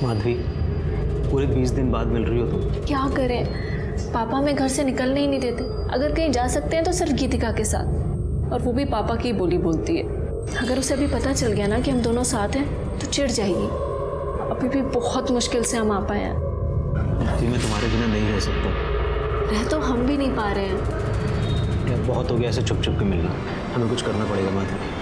माधवी, पूरे 20 दिन बाद मिल रही हो तुम। क्या करें, पापा हमें घर से निकलने ही नहीं देते। अगर कहीं जा सकते हैं तो सिर्फ गीतिका के साथ, और वो भी पापा की बोली बोलती है। अगर उसे अभी पता चल गया ना कि हम दोनों साथ हैं तो चिढ़ जाएगी। अभी भी बहुत मुश्किल से हम आ पाए हैं। मैं तुम्हारे बिना नहीं रह सकता। रह तो हम भी नहीं पा रहे हैं। यार बहुत हो गया ऐसे छुप छुप के मिलना, हमें कुछ करना पड़ेगा माधवी।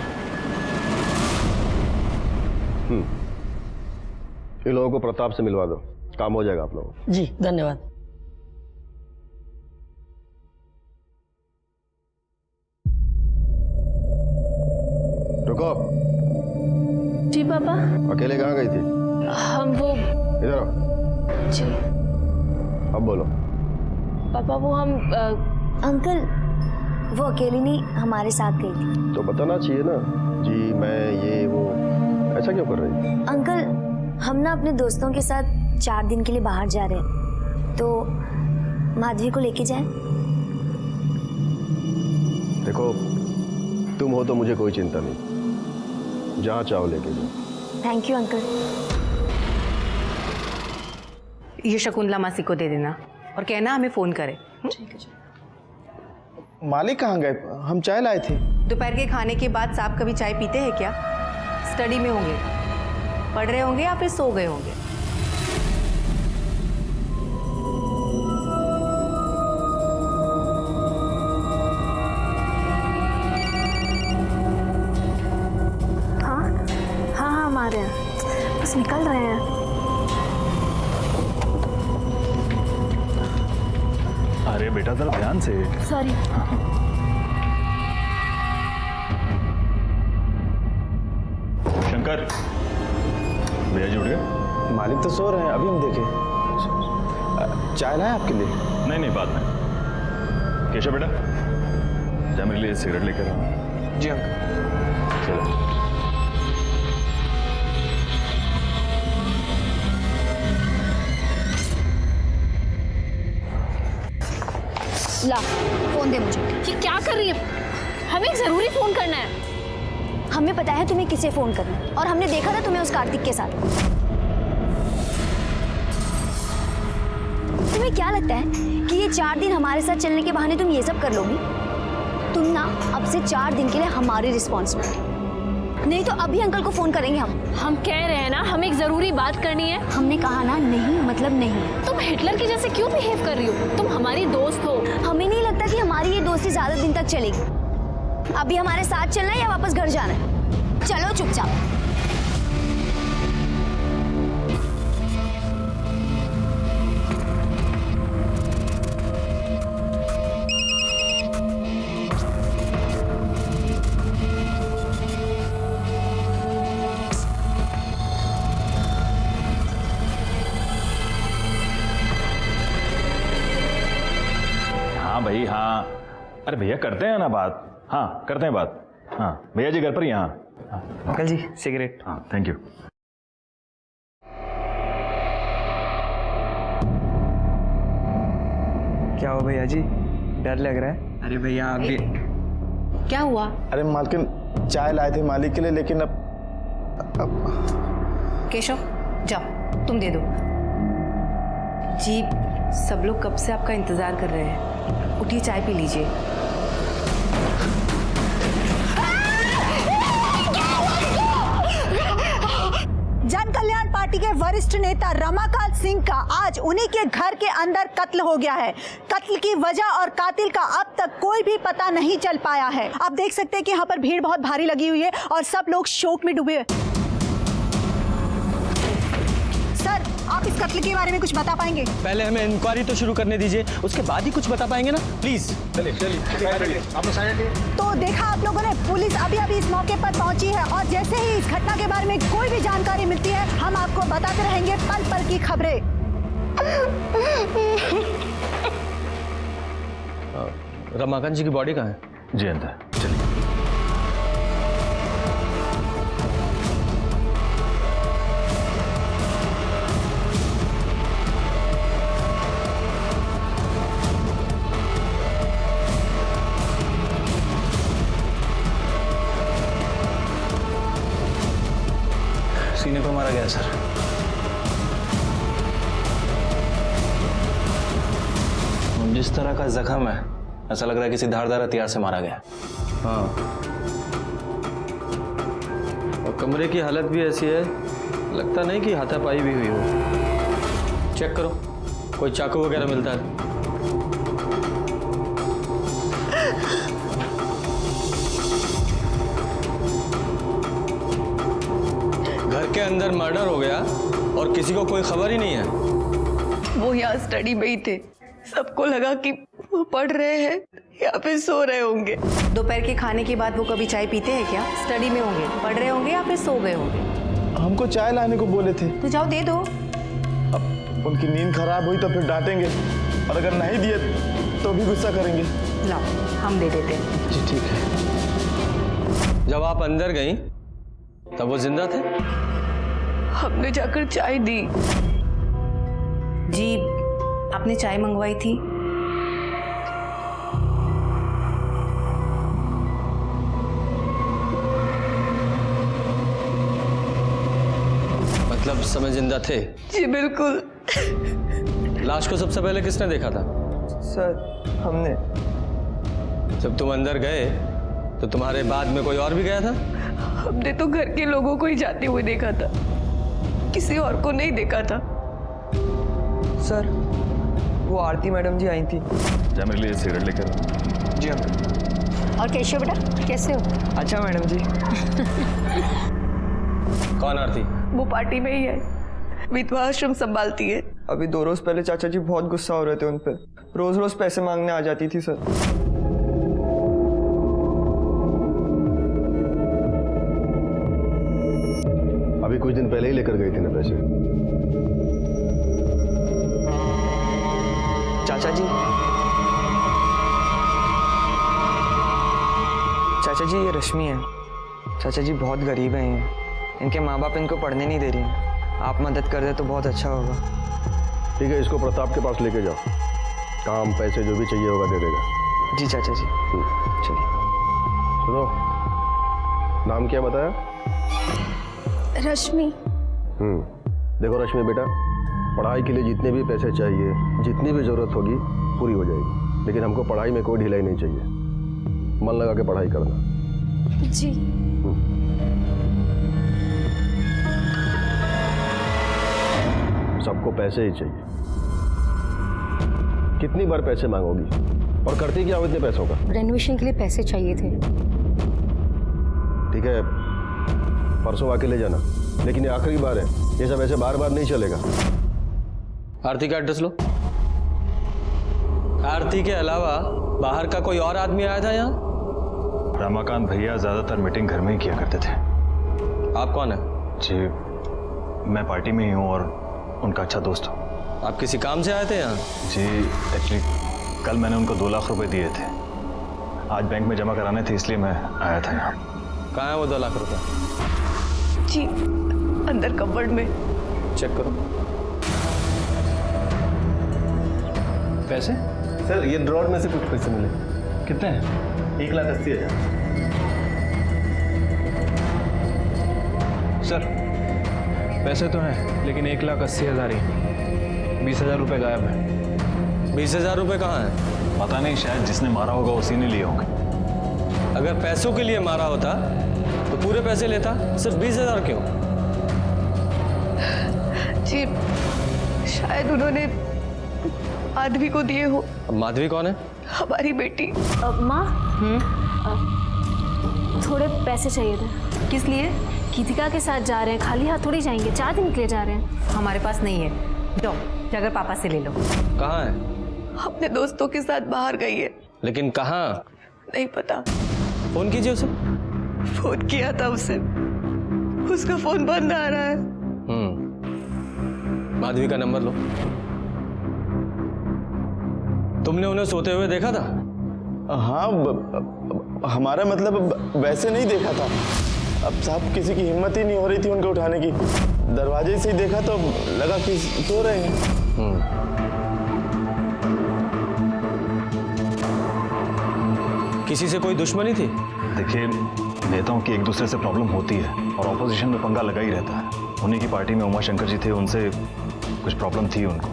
इन लोगों को प्रताप से मिलवा दो, काम हो जाएगा आप लोगों को। जी धन्यवाद। रुको। जी पापा। अकेले कहाँ गई थी? हम वो इधर आओ। जी अब बोलो। पापा वो हम अंकल, वो अकेली नहीं हमारे साथ गई थी। तो बताना चाहिए ना, जी मैं ये वो, ऐसा क्यों कर रही? अंकल, हम ना अपने दोस्तों के साथ 4 दिन के लिए बाहर जा रहे हैं, तो माधवी को लेके जाएं? देखो, तुम हो तो मुझे कोई चिंता नहीं, जहाँ चाहो लेके जाओ। Thank you uncle. ये शकुंतला मासी को दे देना और कहना हमें फोन करे। ठीक है। मालिक कहाँ गए? हम चाय लाए थे। दोपहर के खाने के बाद साहब कभी चाय पीते हैं क्या? स्टडी में होंगे, पढ़ रहे होंगे या फिर सो गए होंगे। हाँ हम आ रहे हैं, बस निकल रहे हैं। अरे बेटा जरा ध्यान से। सॉरी। शंकर, भैया जी उठ गए? मालिक तो सो रहे हैं, अभी हम देखे। चाय लाए आपके लिए? नहीं नहीं, बाद में। केशव बेटा, जा मेरे लिए सिगरेट लेकर आओ। जी अंकल। चलो। ला, फोन दे मुझे। ये क्या कर रही है? हमें जरूरी फोन करना है। हमें पता है तुम्हें किसे फोन करना है, और हमने देखा था तुम्हें उस कार्तिक के साथ। तुम्हें क्या लगता है कि ये 4 दिन हमारे साथ चलने के बहाने तुम ये सब कर लोगी? तुम ना अब से 4 दिन के लिए हमारी रिस्पॉन्सिबिलिटी, नहीं तो अभी अंकल को फोन करेंगे हम। हम कह रहे हैं ना, हमें एक जरूरी बात करनी है। हमने कहा ना, नहीं मतलब नहीं। तुम हिटलर की जैसे क्यों बिहेव कर रही हो? तुम हमारी दोस्त हो। हमें नहीं लगता कि हमारी ये दोस्ती ज्यादा दिन तक चलेगी। अभी हमारे साथ चलना है या वापस घर जाना है? चलो चुपचाप। हाँ भाई हाँ, अरे भैया करते हैं ना बात। हाँ करते हैं बात। हाँ भैया जी घर पर ही। हाँ अंकल जी सिगरेट। हाँ थैंक यू। क्या हुआ भैया जी, डर लग रहा है? अरे भैया अभी क्या हुआ? अरे मालकिन, चाय लाए थे मालिक के लिए, लेकिन अब केशव जाओ, तुम दे दो। जी सब लोग कब से आपका इंतजार कर रहे हैं, उठिए चाय पी लीजिए। जन कल्याण पार्टी के वरिष्ठ नेता रमाकांत सिंह का आज उन्हीं के घर के अंदर कत्ल हो गया है। कत्ल की वजह और कातिल का अब तक कोई भी पता नहीं चल पाया है। आप देख सकते हैं कि यहाँ पर भीड़ बहुत भारी लगी हुई है और सब लोग शोक में डूबे हुए। सर, आप इस कत्ल के बारे में कुछ बता पाएंगे? पहले हमें इंक्वायरी तो शुरू करने दीजिए, उसके बाद ही कुछ बता पाएंगे ना, प्लीज। तो देखा आप लोगों ने, पुलिस अभी अभी इस मौके पर पहुंची है और जैसे ही इस घटना के बारे में कोई भी जानकारी मिलती है हम आपको बताते रहेंगे पल पल की खबरें। रमाकांत जी की बॉडी कहाँ है? जी अंदर, चलिए। सीने को मारा गया सर। जिस तरह का जख्म है ऐसा लग रहा है किसी धारदार हथियार से मारा गया। हाँ, और कमरे की हालत भी ऐसी है, लगता नहीं कि हाथापाई भी हुई हो। चेक करो, कोई चाकू वगैरह मिलता है। घर के अंदर मर्डर हो गया और किसी को कोई खबर ही नहीं है। वो यहाँ स्टडी में ही थे, सबको लगा कि वो पढ़ रहे हैं या फिर सो रहे होंगे। दोपहर के खाने के बाद वो कभी चाय पीते हैं क्या? स्टडी में होंगे, पढ़ रहे होंगे या फिर सो गए होंगे। हमको चाय लाने को बोले थे। तो जाओ दे दो। अब उनकी नींद खराब हुई तो फिर डांटेंगे, और अगर नहीं दिए तो भी गुस्सा करेंगे। लाओ, हम दे देते हैं। जी ठीक है। जब आप अंदर गई तब वो जिंदा थे? हमने जाकर चाय दी। जी, आपने चाय मंगवाई थी? मतलब समय जिंदा थे? जी बिल्कुल। लाश को सबसे पहले किसने देखा था? सर हमने। जब तुम अंदर गए तो तुम्हारे बाद में कोई और भी गया था? हमने तो घर के लोगों को ही जाते हुए देखा था, किसी और को नहीं देखा था। सर वो आरती मैडम जी आई थी। जा मेरे लिए सिगरेट लेकर आओ। जी अंकल। और केशव बेटा कैसे हो? अच्छा मैडम जी। कौन आरती? वो पार्टी में ही है, विधवा आश्रम संभालती है। अभी 2 रोज पहले चाचा जी बहुत गुस्सा हो रहे थे उन पे, रोज रोज पैसे मांगने आ जाती थी सर। अभी कुछ दिन पहले ही लेकर गई थी ना पैसे। चाचा जी, चाचा जी ये रश्मि है। चाचा जी बहुत गरीब हैं ये, इनके माँ बाप इनको पढ़ने नहीं दे रही हैं। आप मदद कर दे तो बहुत अच्छा होगा। ठीक है, इसको प्रताप के पास लेके जाओ, काम पैसे जो भी चाहिए होगा दे देगा। जी चाचा जी। चलिए। सुनो, नाम क्या बताया? रश्मि। देखो रश्मि बेटा, पढ़ाई के लिए जितने भी पैसे चाहिए, जितनी भी जरूरत होगी पूरी हो जाएगी, लेकिन हमको पढ़ाई में कोई ढिलाई नहीं चाहिए। मन लगा के पढ़ाई करना। जी। सबको पैसे ही चाहिए। कितनी बार पैसे मांगोगी और करती क्या हो इतने पैसों का? रेनोवेशन के लिए पैसे चाहिए थे। ठीक है, परसों आके ले जाना, लेकिन ये आखिरी बार है, ये सब ऐसे बार बार नहीं चलेगा। आरती का एड्रेस लो। आरती के अलावा बाहर का कोई और आदमी आया था यहाँ? रमाकांत भैया ज्यादातर मीटिंग घर में ही किया करते थे। आप कौन है? जी, मैं पार्टी में ही हूँ और उनका अच्छा दोस्त हूँ। आप किसी काम से आए थे यहाँ? जी, एक्चुअली कल मैंने उनको 2 लाख रुपए दिए थे, आज बैंक में जमा कराने थे, इसलिए मैं आया था यहाँ। कहाँ है वो 2 लाख रुपए? जी, अंदर कबर्ड में। चेक करो। पैसे? सर ये ड्रॉर में से कुछ पैसे मिले। कितने हैं? 1,80,000। सर पैसे तो हैं, लेकिन 1,80,000 ही। 20,000 रुपये गायब है। 20,000 रुपये कहाँ है? पता नहीं, शायद जिसने मारा होगा उसी ने लिए होंगे। अगर पैसों के लिए मारा होता तो पूरे पैसे लेता, सिर्फ 20,000 क्यों? जी, शायद उन्होंने माधवी को दिए हो। अब माधवी कौन है? हमारी बेटी। माँ, थोड़े पैसे चाहिए थे। किस लिए? गीतिका के साथ जा रहे हैं, खाली हाथ थोड़ी जाएंगे, 4 दिन के लिए जा रहे हैं। हमारे पास नहीं है। जाओ, जाकर पापा से ले लो। कहाँ है? अपने दोस्तों के साथ बाहर गई है। लेकिन कहाँ? नहीं पता। फोन कीजिए उसे। फोन किया था उसे, उसका फोन बंद आ रहा है। माधवी का नंबर लो। तुमने उन्हें सोते हुए देखा था? हाँ, हमारा मतलब वैसे नहीं देखा था। अब साहब किसी की हिम्मत ही नहीं हो रही थी उनको उठाने की। दरवाजे से ही देखा तो लगा कि सो रहे हैं। किसी से कोई दुश्मनी थी? देखिए, नेताओं की एक दूसरे से प्रॉब्लम होती है और ऑपोजिशन में पंगा लगा ही रहता है। उन्हीं की पार्टी में उमा शंकर जी थे, उनसे कुछ प्रॉब्लम थी उनको।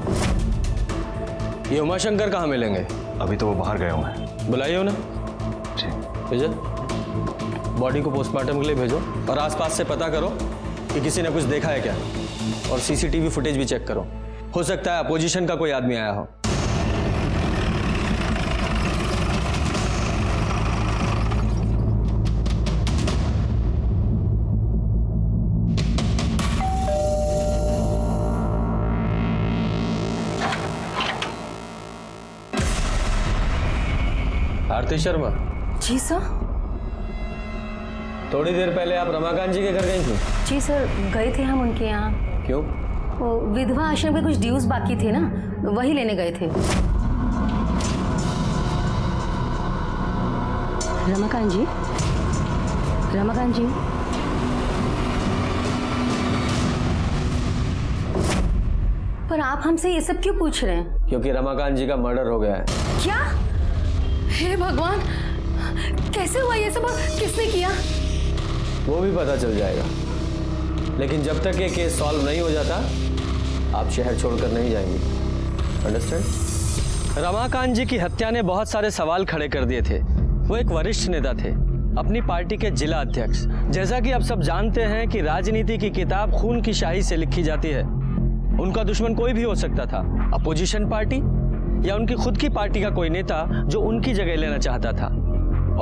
ये उमाशंकर कहाँ मिलेंगे? अभी तो वो बाहर गए हुए हैं। बुलाइए उन्हें। जी। भेजो, बॉडी को पोस्टमार्टम के लिए भेजो और आसपास से पता करो कि किसी ने कुछ देखा है क्या, और सीसीटीवी फुटेज भी चेक करो। हो सकता है अपोजिशन का कोई आदमी आया हो। आरती शर्मा। जी सर। थोड़ी देर पहले आप रमाकांत जी के घर गई थी? जी सर, गए थे हम उनके यहाँ। क्यों? वो विधवा आश्रम के कुछ ड्यूज बाकी थे ना, वही लेने गए थे। रमाकांत जी, रमाकांत जी। पर आप हमसे ये सब क्यों पूछ रहे हैं? क्योंकि रमाकांत जी का मर्डर हो गया है। क्या? हे भगवान, कैसे हुआ ये सब और किसने किया? वो भी पता चल जाएगा, लेकिन जब तक ये केस सॉल्व नहीं हो जाता आप शहर छोड़कर नहीं जाएंगे। अंडरस्टैंड? रमाकांत जी की हत्या ने बहुत सारे सवाल खड़े कर दिए थे। वो एक वरिष्ठ नेता थे, अपनी पार्टी के जिला अध्यक्ष। जैसा कि आप सब जानते हैं कि राजनीति की किताब खून की स्याही से लिखी जाती है। उनका दुश्मन कोई भी हो सकता था, अपोजिशन पार्टी या उनकी खुद की पार्टी का कोई नेता जो उनकी जगह लेना चाहता था।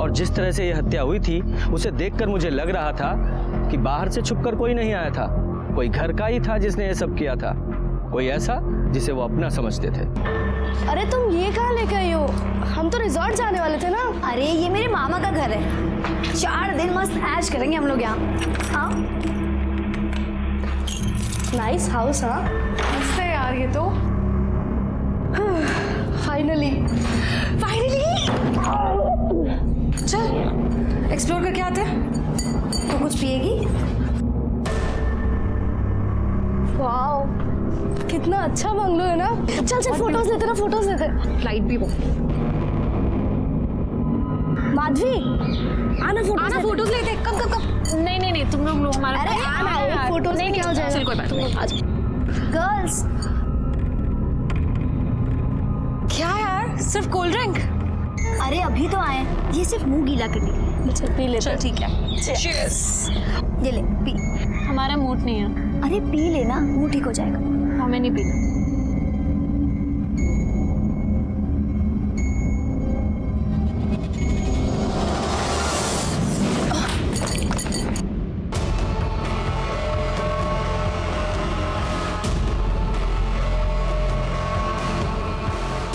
और जिस तरह से यह हत्या हुई थी उसे देखकर मुझे लग रहा था कि बाहर से छुपकर कोई नहीं आया था, कोई घर का ही था जिसने यह सब किया था, कोई ऐसा जिसे वो अपना समझते थे। अरे तुम ये कहाँ लेके आई हो? हम तो रिजॉर्ट जाने वाले थे ना। अरे ये मेरे मामा का घर है, 4 दिन मस्त ऐश करेंगे हम लोग यहाँ। हाँ, नाइस हाउस। हाँ मस्त है यार ये तो। फाइनली चल एक्सप्लोर करके आते हैं। तो कुछ पिएगी? वाओ, कितना अच्छा बंगलो है ना। चल चल फोटोज लेते ना, फोटोज लेते। फ्लाइट भी वो। माधवी आना, फोटोज लेते। कब? नहीं, तुम लोग लो हमारा। अरे आना, फोटोज नहीं क्या हो जाएगा। चल कोई बात नहीं, आ जाओ। गर्ल्स, क्या यार, सिर्फ कोल्ड ड्रिंक? अरे अभी तो आए, ये सिर्फ मुंह गीला करने के लिए। चल पी लेते। चल ठीक है। Cheers। ये ले पी। हमारा मूड नहीं है। अरे पी लेना, मुंह ठीक हो जाएगा। हमें नहीं पीना।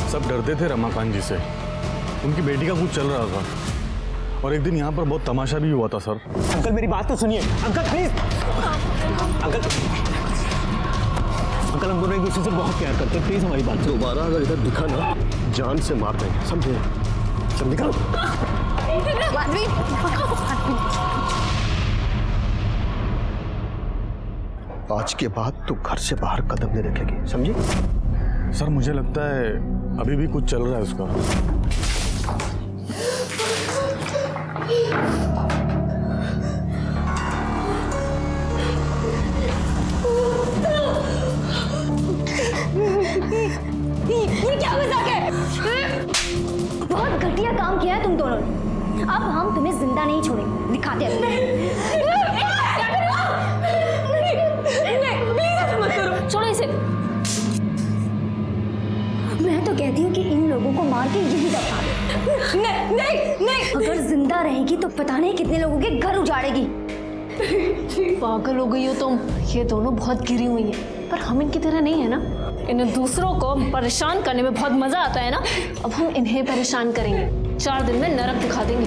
सब डरते थे रमाकांत जी से, उनकी बेटी का कुछ चल रहा था और एक दिन यहाँ पर बहुत तमाशा भी हुआ था। सर अंकल मेरी बात तो सुनिए। Uncle please. अंकल हम दोनों एक दूसरे से बहुत प्यार करते हैं, प्लीज हमारी बात सुनो। दोबारा अगर इधर दिखा ना, जान से मार देंगे, समझे? सब निकलो। आज के बाद तू घर से बाहर कदम नहीं रखेगी, समझी? सर मुझे लगता है अभी भी कुछ चल रहा है उसका। ये क्या मजाक है? बहुत घटिया काम किया है तुम दोनों ने। अब हम तुम्हें जिंदा नहीं छोड़ेंगे, दिखाते हैं। छोड़ो इसे। मैं तो कहती हूँ कि इन लोगों को मार के यही दफा दो। नहीं। अगर जिंदा रहेगी तो पता नहीं कितने लोगों के घर उजाड़ेगी। पागल हो गई हो तुम। ये दोनों बहुत गिरी हुई हैं, पर हम इनकी तरह नहीं है ना। इन्हें दूसरों को परेशान करने में बहुत मजा आता है ना। अब हम इन्हें परेशान करेंगे, 4 दिन में नरक दिखा देंगे।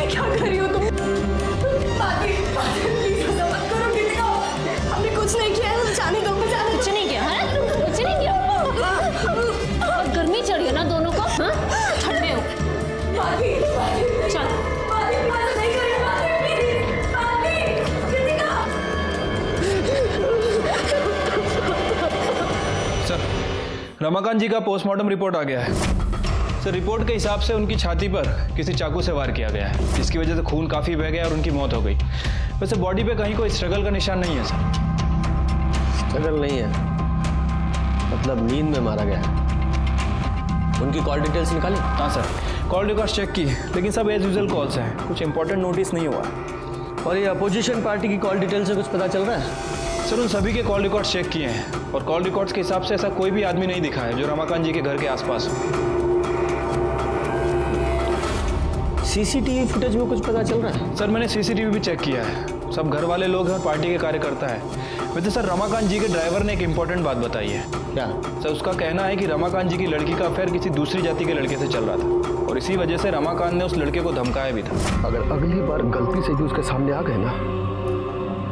क्या कर रही हो तुम? हमने कुछ नहीं किया है, जाने दो। कुछ नहीं किया है, कुछ नहीं किया। और गर्मी चढ़ी है ना दोनों को। हाँ, ठंडे हो। चल सर, रमाकांत जी का पोस्टमार्टम रिपोर्ट आ गया है। सर रिपोर्ट के हिसाब से उनकी छाती पर किसी चाकू से वार किया गया है, जिसकी वजह से खून काफ़ी बह गया और उनकी मौत हो गई। वैसे बॉडी पे कहीं कोई स्ट्रगल का निशान नहीं है सर। स्ट्रगल नहीं है, मतलब नींद में मारा गया है। उनकी कॉल डिटेल्स निकाली? हाँ सर, कॉल रिकॉर्ड्स चेक की, लेकिन सब एज यूजुअल कॉल्स हैं, कुछ इंपॉर्टेंट नोटिस नहीं हुआ। और ये अपोजिशन पार्टी की कॉल डिटेल से कुछ पता चल रहा है? सर उन सभी के कॉल रिकॉर्ड्स चेक किए हैं और कॉल रिकॉर्ड्स के हिसाब से ऐसा कोई भी आदमी नहीं दिखा है जो रमाकांत जी के घर के आसपास हो। सीसीटीवी फुटेज में कुछ पता चल रहा है? सर मैंने सीसीटीवी भी चेक किया है, सब घर वाले लोग हैं और पार्टी के कार्यकर्ता है। वैसे सर रमाकांत जी के ड्राइवर ने एक इंपॉर्टेंट बात बताई है। क्या? सर उसका कहना है कि रमाकांत जी की लड़की का अफेयर किसी दूसरी जाति के लड़के से चल रहा था और इसी वजह से रमाकांत ने उस लड़के को धमकाया भी था। अगर अगली बार गलती से भी उसके सामने आ गए ना,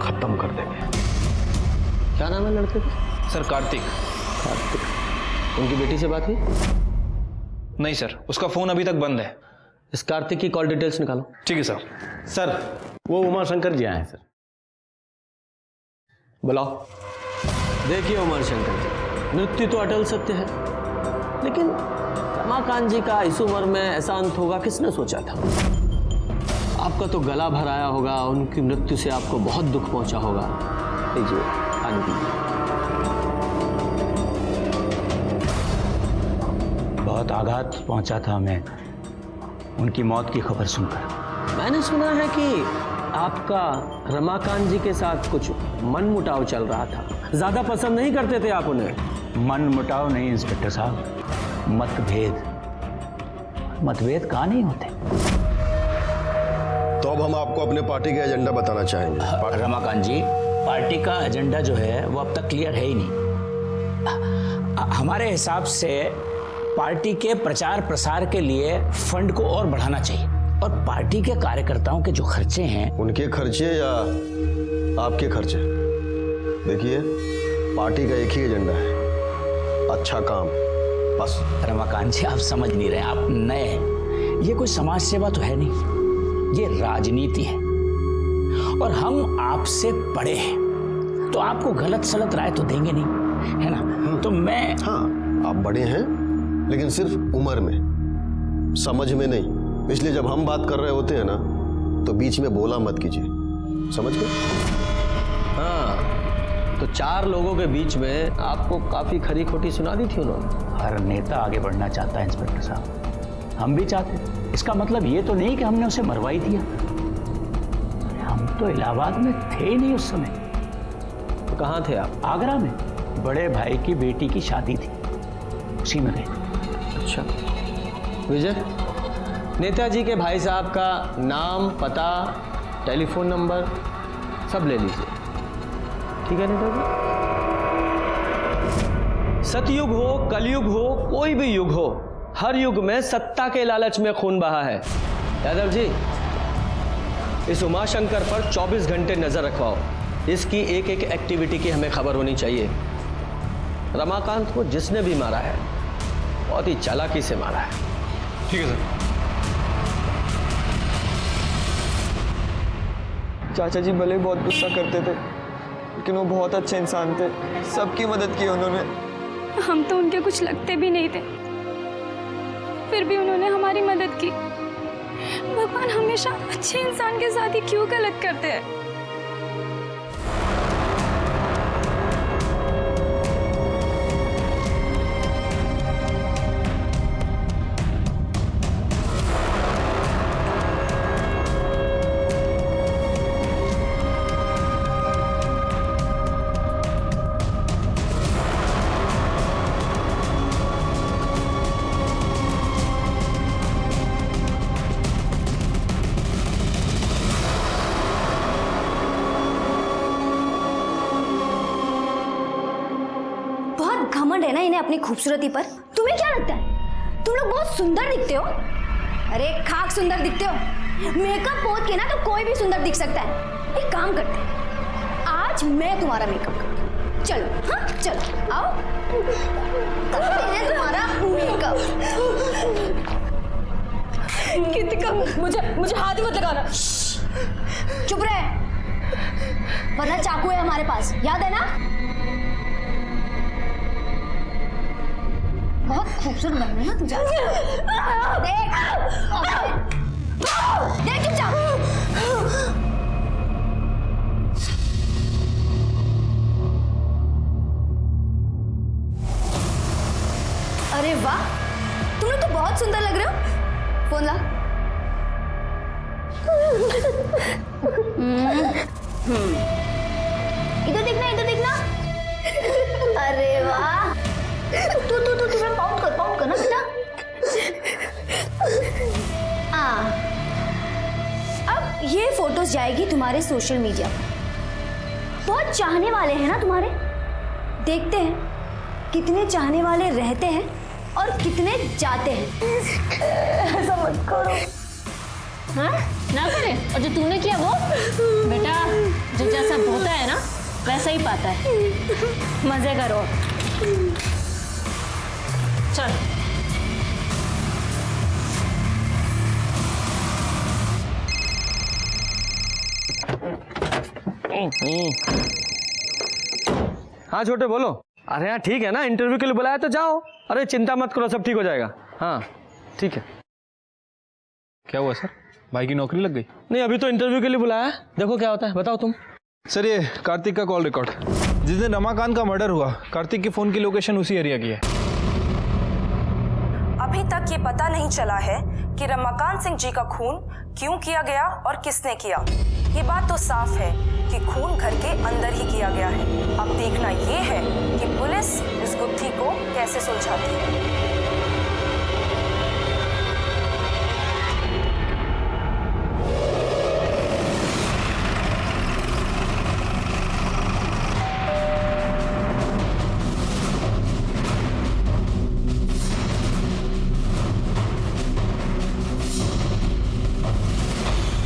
खत्म कर देंगे। क्या नाम है लड़के का? सर कार्तिक। कार्तिक। उनकी बेटी से बात हुई? नहीं सर, उसका फोन अभी तक बंद है। इस कार्तिक की कॉल डिटेल्स निकालो। ठीक है सर। सर वो उमा शंकर जी आए हैं सर। बुलाओ। देखिए उमा शंकर जी, मृत्यु तो अटल सत्य है, लेकिन रमाकांत जी का इस उम्र में ऐसा अंत होगा किसने सोचा था? आपका तो गला भर आया होगा, उनकी मृत्यु से आपको बहुत दुख पहुंचा होगा। लीजिए पानी पीजिए। बहुत आघात पहुंचा था हमें उनकी मौत की खबर सुनकर। मैंने सुना है कि आपका रमाकांत जी के साथ कुछ मनमुटाव चल रहा था, ज्यादा पसंद नहीं करते थे आप उन्हें। मनमुटाव नहीं इंस्पेक्टर साहब, मतभेद। मतभेद कहाँ नहीं होते। तो अब हम आपको अपने पार्टी का एजेंडा बताना चाहेंगे। रमाकांत जी, पार्टी का एजेंडा जो है वो अब तक क्लियर है ही नहीं। हमारे हिसाब से पार्टी के प्रचार प्रसार के लिए फंड को और बढ़ाना चाहिए और पार्टी के कार्यकर्ताओं के जो खर्चे हैं, उनके खर्चे या आपके खर्चे, देखिए पार्टी का एक ही एजेंडा है, अच्छा काम, बस। रमाकांत जी आप समझ नहीं रहे, आप नए हैं। ये कोई समाज सेवा तो है नहीं, ये राजनीति है और हम आपसे बड़े हैं, तो आपको गलत सलत राय तो देंगे नहीं, है ना? तो मैं हाँ, आप बड़े हैं लेकिन सिर्फ उम्र में, समझ में नहीं। इसलिए जब हम बात कर रहे होते हैं ना, तो बीच में बोला मत कीजिए, समझ गए? हाँ, तो 4 लोगों के बीच में आपको काफी खरी खोटी सुना दी थी उन्होंने। हर नेता आगे बढ़ना चाहता है इंस्पेक्टर साहब, हम भी चाहते हैं। इसका मतलब ये तो नहीं कि हमने उसे मरवा ही दिया। हम तो इलाहाबाद में थे ही नहीं उस समय। तो कहाँ थे आप? आगरा में बड़े भाई की बेटी की शादी थी, उसी में गए। अच्छा विजय, नेताजी के भाई साहब का नाम, पता, टेलीफोन नंबर सब ले लीजिए, ठीक है नेताजी? सतयुग हो, कलयुग हो, कोई भी युग हो, हर युग में सत्ता के लालच में खून बहा है। यादव जी, इस उमाशंकर पर 24 घंटे नजर रखवाओ। इसकी एक एक एक्टिविटी की हमें खबर होनी चाहिए। रमाकांत को जिसने भी मारा है बहुत ही चालाकी से मारा है। ठीक है सर। चाचा जी भले बहुत गुस्सा करते थे, लेकिन वो बहुत अच्छे इंसान थे, सबकी मदद की उन्होंने। हम तो उनके कुछ लगते भी नहीं थे, फिर भी उन्होंने हमारी मदद की। भगवान हमेशा अच्छे इंसान के साथ ही क्यों गलत करते हैं? घमंड है ना इन्हें अपनी खूबसूरती पर। तुम्हें क्या लगता है तुम लोग बहुत सुंदर दिखते हो? अरे खाक सुंदर दिखते हो। मेकअप पोत के ना तो कोई भी सुंदर दिख सकता है। एक काम करते हैं, आज मैं तुम्हारा मेकअप करती हूँ। चलो, हाँ चलो आओ, करते हैं तुम्हारा मेकअप। कृतिका, मुझे हाथ ही मत लगाना। चुप रहे, वरना चाकू है हमारे पास, याद है ना? बहुत खूबसूरत बन रहा है ना तू। देख देख चुपचाप। अरे वाह, तुम लोग तो बहुत सुंदर लग रहे हो। फोन ला। इधर देखना, इधर देखना। अरे वाह, तू थोड़ा पाउंड कर ना बेटा। अब ये फोटोज जाएगी तुम्हारे सोशल मीडिया पर। बहुत चाहने वाले हैं ना तुम्हारे। देखते हैं कितने चाहने वाले रहते हैं और कितने जाते हैं। ऐसा मत करो। हाँ ना करे। और जो तूने किया वो बेटा, जो जैसा होता है ना वैसा ही पाता है। मजे करो। चल हाँ छोटे बोलो। अरे हाँ ठीक है ना, इंटरव्यू के लिए बुलाया तो जाओ। अरे चिंता मत करो, सब ठीक हो जाएगा। हाँ ठीक है। क्या हुआ सर, भाई की नौकरी लग गई? नहीं, अभी तो इंटरव्यू के लिए बुलाया है, देखो क्या होता है। बताओ तुम। सर ये कार्तिक का कॉल रिकॉर्ड, जिस दिन रमाकांत का मर्डर हुआ कार्तिक की फ़ोन की लोकेशन उसी एरिया की है। अभी तक ये पता नहीं चला है कि रमाकांत सिंह जी का खून क्यों किया गया और किसने किया। ये बात तो साफ है कि खून घर के अंदर ही किया गया है। अब देखना ये है कि पुलिस इस गुत्थी को कैसे सुलझाती है।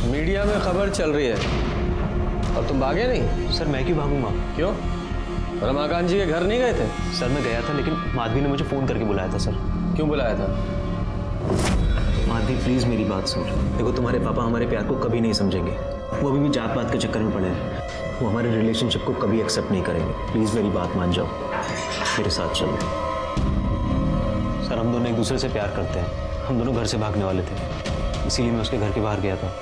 मीडिया में खबर चल रही है और तुम भागे नहीं? सर मैं क्यों भागूंगा? क्यों? रमाकांत जी के घर नहीं गए थे? सर मैं गया था, लेकिन माधवी ने मुझे फ़ोन करके बुलाया था। सर क्यों बुलाया था? माधवी प्लीज़ मेरी बात सुन। देखो तुम्हारे पापा हमारे प्यार को कभी नहीं समझेंगे। वो अभी भी जात पात के चक्कर में पड़े हैं। वो हमारे रिलेशनशिप को कभी एक्सेप्ट नहीं करेंगे। प्लीज़ मेरी बात मान जाओ, मेरे साथ चलो। सर हम दोनों एक दूसरे से प्यार करते हैं। हम दोनों घर से भागने वाले थे, इसीलिए मैं उसके घर के बाहर गया था,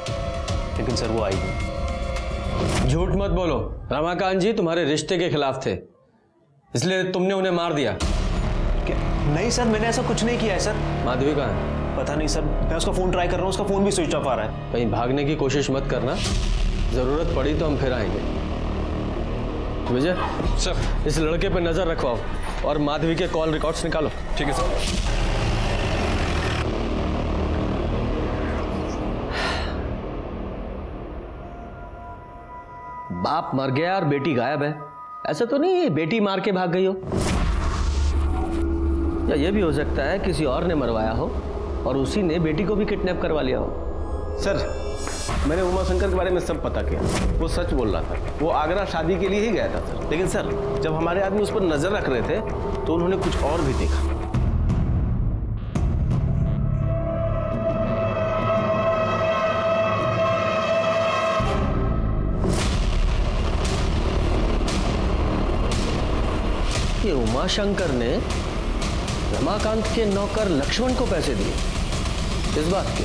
लेकिन सर वो आई नहीं। झूठ मत बोलो। रमाकांत जी तुम्हारे रिश्ते के खिलाफ थे, इसलिए तुमने उन्हें मार दिया। क्या? नहीं सर, मैंने ऐसा कुछ नहीं किया है सर। माधवी कहाँ है? पता नहीं सर, मैं उसका फ़ोन ट्राई कर रहा हूँ, उसका फ़ोन भी स्विच ऑफ आ रहा है। कहीं भागने की कोशिश मत करना, ज़रूरत पड़ी तो हम फिर आएंगे। विजय सर, इस लड़के पर नज़र रखवाओ और माधवी के कॉल रिकॉर्ड्स निकालो। ठीक है सर। बाप मर गया और बेटी गायब है, ऐसा तो नहीं बेटी मार के भाग गई हो? या ये भी हो सकता है किसी और ने मरवाया हो और उसी ने बेटी को भी किडनैप करवा लिया हो। सर मैंने उमा शंकर के बारे में सब पता किया, वो सच बोल रहा था। वो आगरा शादी के लिए ही गया था सर। लेकिन सर जब हमारे आदमी उस पर नजर रख रहे थे तो उन्होंने कुछ और भी देखा। ये उमाशंकर ने रमाकांत के नौकर लक्ष्मण को पैसे दिए, इस बात के?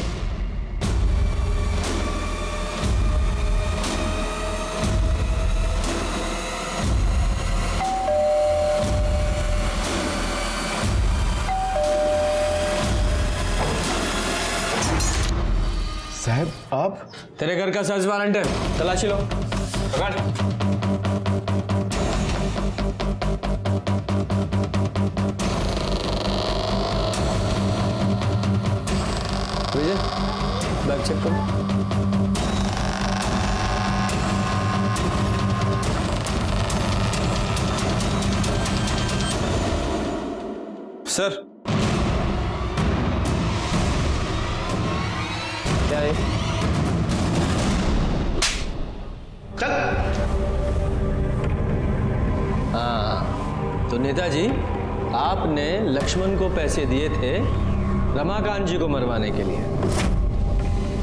साहब आप? तेरे घर का सर्च वारंट है, तलाशी लो। विजय बैग चेक करो। सर क्या है? चल। हाँ तो नेताजी, आपने लक्ष्मण को पैसे दिए थे रमाकांत जी को मरवाने के लिए,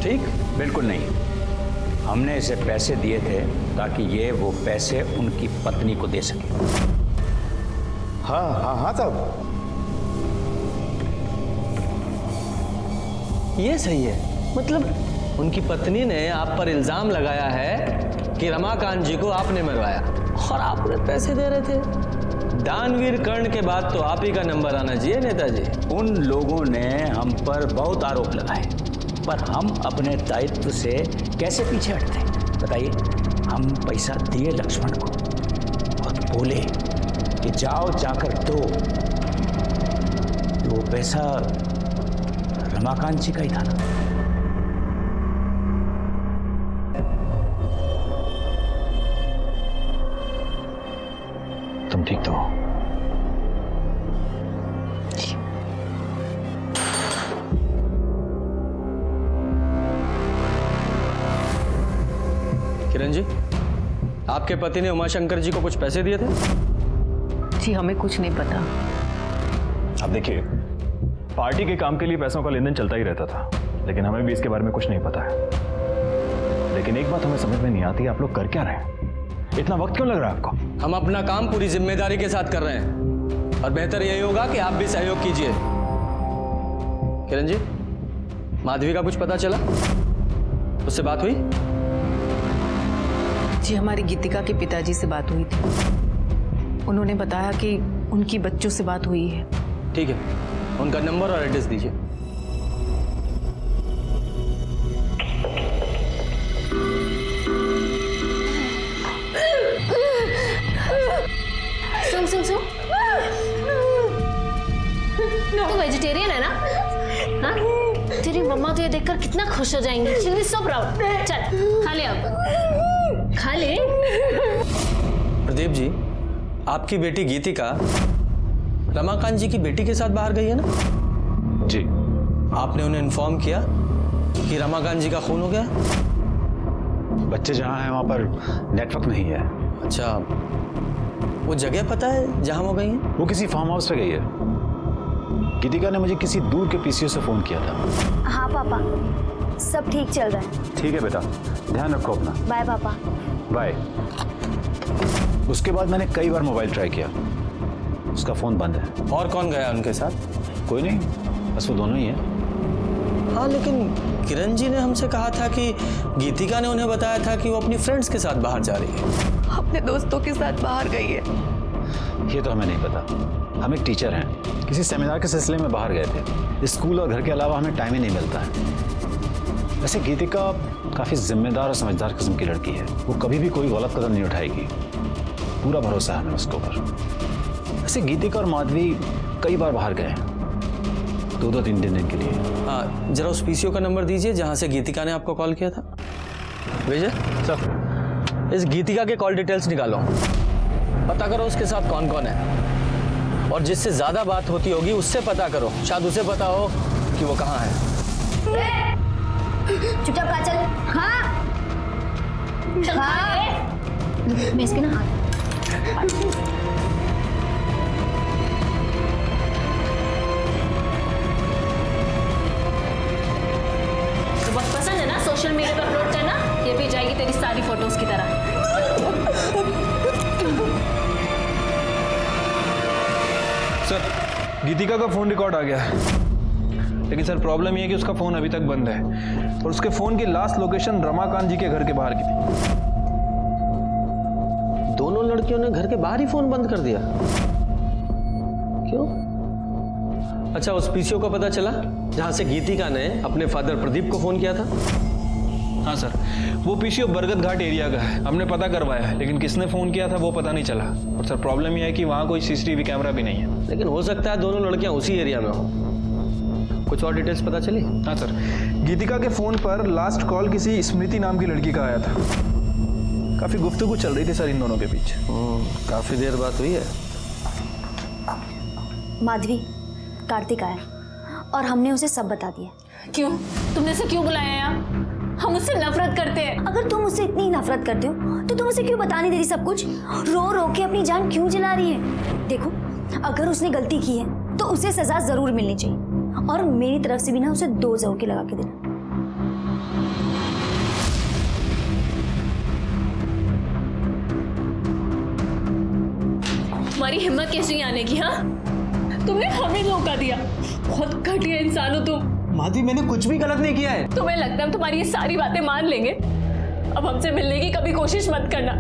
ठीक? बिल्कुल नहीं, हमने इसे पैसे दिए थे ताकि ये वो पैसे उनकी पत्नी को दे सके। हाँ हाँ हाँ साहब। ये सही है। मतलब उनकी पत्नी ने आप पर इल्जाम लगाया है कि रमाकांत जी को आपने मरवाया और आप उन्हें पैसे दे रहे थे। दानवीर कर्ण के बाद तो आप ही का नंबर आना चाहिए नेताजी। उन लोगों ने हम पर बहुत आरोप लगाए, पर हम अपने दायित्व से कैसे पीछे हटते? बताइए। हम पैसा दिए लक्ष्मण को और बोले कि जाओ जाकर दो, तो वो पैसा रमाकांत जी का ही था ना। तुम ठीक तो हो? किरण जी, आपके पति ने उमाशंकर जी को कुछ पैसे दिए थे? जी हमें कुछ नहीं पता। अब देखिए, पार्टी के काम के लिए पैसों का लेन देन चलता ही रहता था, लेकिन हमें भी इसके बारे में कुछ नहीं पता है। लेकिन एक बात हमें समझ में नहीं आती, आप लोग कर क्या रहे हैं? इतना वक्त क्यों लग रहा है आपको? हम अपना काम पूरी जिम्मेदारी के साथ कर रहे हैं और बेहतर यही होगा कि आप भी सहयोग कीजिए। किरण जी, माधवी का कुछ पता चला? उससे बात हुई? जी हमारी गीतिका के पिताजी से बात हुई थी। उन्होंने बताया कि उनकी बच्चों से बात हुई है। ठीक है, उनका नंबर और एड्रेस दीजिए। सुन सुन सुन, तू वेजिटेरियन है ना? हाँ? तेरी मम्मा तो ये देखकर कितना खुश हो जाएंगी। She will be so proud. चल खा ले, अब खा ले। प्रदीप जी, आपकी बेटी गीतिका रमाकांत जी की बेटी के साथ बाहर गई है ना? जी। आपने उन्हें इन्फॉर्म किया कि रमाकांत जी का खून हो गया? बच्चे जहाँ हैं वहाँ पर नेटवर्क नहीं है। अच्छा, वो जगह पता है जहाँ वो गई हैं? वो किसी फार्म हाउस पे गई है। गीतिका ने मुझे किसी दूर के पीसीओ से फोन किया था। हाँ पापा, सब ठीक चल रहा है। ठीक है बेटा, ध्यान रखो अपना। बाय पापा। बाय। उसके बाद मैंने कई बार मोबाइल ट्राई किया, उसका फोन बंद है। और कौन गया उनके साथ? कोई नहीं, बस वो दोनों ही हैं। हाँ, लेकिन किरण जी ने हमसे कहा था कि गीतिका ने उन्हें बताया था कि वो अपनी फ्रेंड्स के साथ बाहर जा रही है। अपने दोस्तों के साथ बाहर गई है। ये तो हमें नहीं पता। हम एक टीचर हैं, किसी सेमिनार के सिलसिले में बाहर गए थे। स्कूल और घर के अलावा हमें टाइम ही नहीं मिलता है। वैसे गीतिका काफ़ी जिम्मेदार और समझदार किस्म की लड़की है। वो कभी भी कोई गलत कदम नहीं उठाएगी, पूरा भरोसा है हमें उसके ऊपर। वैसे गीतिका और माधवी कई बार बाहर गए हैं, 2-3 दिन के लिए। हाँ, जरा उस पीसीओ का नंबर दीजिए जहाँ से गीतिका ने आपको कॉल किया था। विजय सर, इस गीतिका के कॉल डिटेल्स निकालो, पता करो उसके साथ कौन कौन है, और जिससे ज्यादा बात होती होगी उससे पता करो, शायद उसे पता हो कि वो कहाँ है। चुपचाप खा चल। हाँ मैं इसके ना हाथ। तो बहुत पसंद है ना सोशल मीडिया पर अपलोड करना? ये भी जाएगी तेरी सारी फोटोज की तरह। सर, गीतिका का फोन रिकॉर्ड आ गया है, लेकिन सर प्रॉब्लम ये है कि उसका फोन अभी तक बंद है और उसके फोन की लास्ट लोकेशन रमाकांत जी के घर के बाहर की थी। दोनों लड़कियों ने घर के बाहर ही फोन बंद कर दिया? क्यों? अच्छा, उस पीसीओ का पता चला जहां से गीतिका ने अपने फादर प्रदीप को फोन किया था? हाँ सर, वो पीसीओ बरगद घाट एरिया का है। हमने पता करवाया है, लेकिन किसने फोन किया था वो पता नहीं चला। और सर प्रॉब्लम यह है कि वहाँ कोई सीसीटीवी कैमरा भी नहीं है। लेकिन हो सकता है दोनों लड़कियां उसी एरिया में हो। कुछ और डिटेल्स पता चली? हाँ सर, गीतिका के फोन पर लास्ट कॉल किसी स्मृति नाम की लड़की का आया था। काफी गुफ्तगू चल रही थी सर इन दोनों के बीच। काफी देर बात हुई है। माधवी, कार्तिक आया और हमने उसे सब बता दिया। क्यों? तुमने उसे क्यों बुलाया यहाँ? हम उससे नफरत करते हैं। अगर तुम उससे इतनी नफरत करते हो तो तुम उसे क्यों बता नहीं दे रही सब कुछ? रो रो के अपनी जान क्यों जला रही है? देखो, अगर उसने गलती की है तो उसे सजा जरूर मिलनी चाहिए, और मेरी तरफ से भी ना उसे 2 जरूर के लगा के देना। तुम्हारी हिम्मत कैसी आने की? हाँ, तुमने हमें धोखा दिया। बहुत घटिया इंसान हो तुम। माधवी मैंने कुछ भी गलत नहीं किया है। तुम्हें लगता है हम तुम्हारी ये सारी बातें मान लेंगे? अब हमसे मिलने की कभी कोशिश मत करना।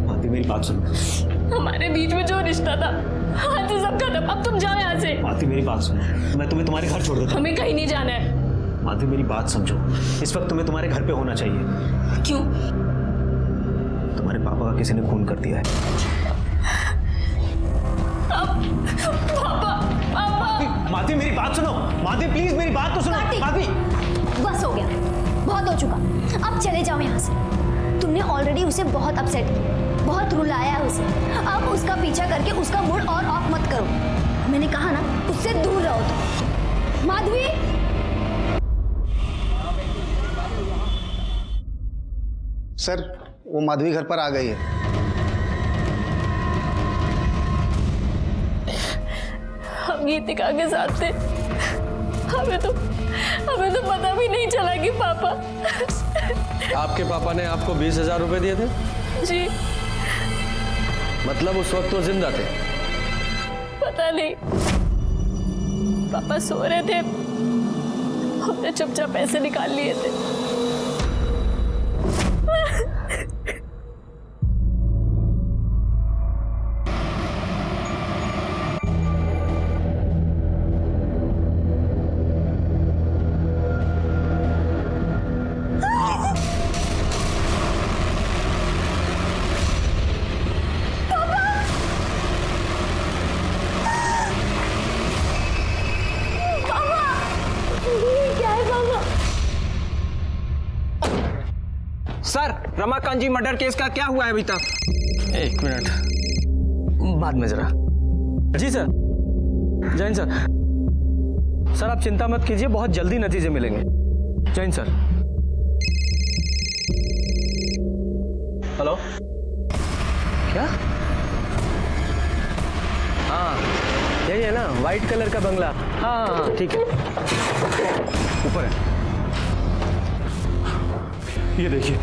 माधवी मेरी बात सुनो। हमारे बीच में जो रिश्ता था आज से सब खत्म। अब तुम जाओ यहाँ से। माधवी मेरी बात सुनो, मैं तुम्हें तुम्हारे घर छोड़ देता हूँ। हमें कहीं नहीं जाना है। माधवी मेरी बात समझो, इस वक्त तुम्हें तुम्हारे घर पे होना चाहिए। क्यों? तुम्हारे पापा का किसी ने खून कर दिया है। माधवी मेरी बात सुनो, माधवी प्लीज मेरी बात तो सुनो। माधवी बस हो गया, बहुत हो चुका। अब चले जाओ यहाँ से। तुमने ऑलरेडी उसे बहुत अपसेट किया, बहुत रुलाया है उसे। अब उसका पीछा करके उसका मूड और ऑफ मत करो। मैंने कहा ना, उससे दूर रहो तुम। माधवी सर, वो माधवी घर पर आ गई है। हम गीतिका के साथ थे। हमें तो पता भी नहीं चला कि पापा। आपके पापा ने आपको 20,000 रुपए दिए थे? जी। मतलब उस वक्त वो जिंदा थे? पता नहीं, पापा सो रहे थे, हमने चुपचाप पैसे निकाल लिए थे। सर, रमाकांत जी मर्डर केस का क्या हुआ है अभी तक? एक मिनट, बाद में जरा। जी सर, जैन सर। सर आप चिंता मत कीजिए, बहुत जल्दी नतीजे मिलेंगे। जैन सर। हेलो, क्या? हाँ यही है ना, वाइट कलर का बंगला। हाँ ठीक है, ऊपर है। ये देखिए,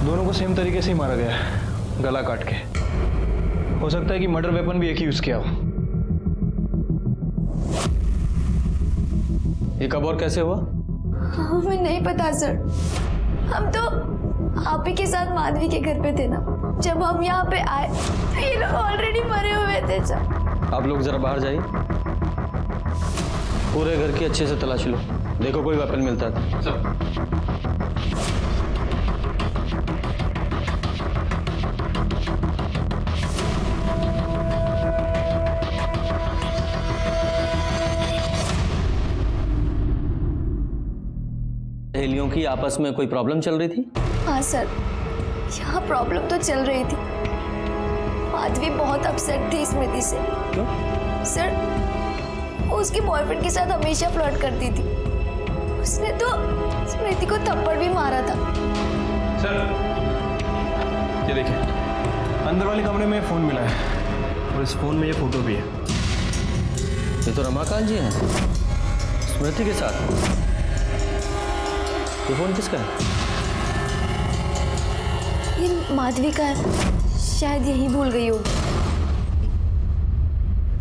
दोनों को सेम तरीके से ही मारा गया है, गला काट के। हो सकता है कि मर्डर वेपन भी एक ही यूज किया हो। ये कब और कैसे हुआ? हमें नहीं पता सर। हम तो आप ही के साथ माधवी के घर पे थे ना। जब हम यहाँ पे आए तो ये लोग ऑलरेडी मरे हुए थे सर। आप लोग जरा बाहर जाइए, पूरे घर की अच्छे से तलाशी लो, देखो कोई वेपन मिलता है। सहेलियों की आपस में कोई प्रॉब्लम चल रही थी? हाँ सर, यहाँ प्रॉब्लम तो चल रही थी। माधवी बहुत अपसेट थी स्मृति से। क्यों? सर, वो उसके बॉयफ्रेंड के साथ हमेशा फ्लर्ट करती थी। उसने तो स्मृति को थप्पड़ भी मारा था। सर ये देखिए, अंदर वाले कमरे में फोन मिला है और इस फोन में ये फोटो भी है। ये तो रमाकांत जी हैं स्मृति के साथ। ये फोन किसका है? ये माधवी का है, शायद यही भूल गई होगी।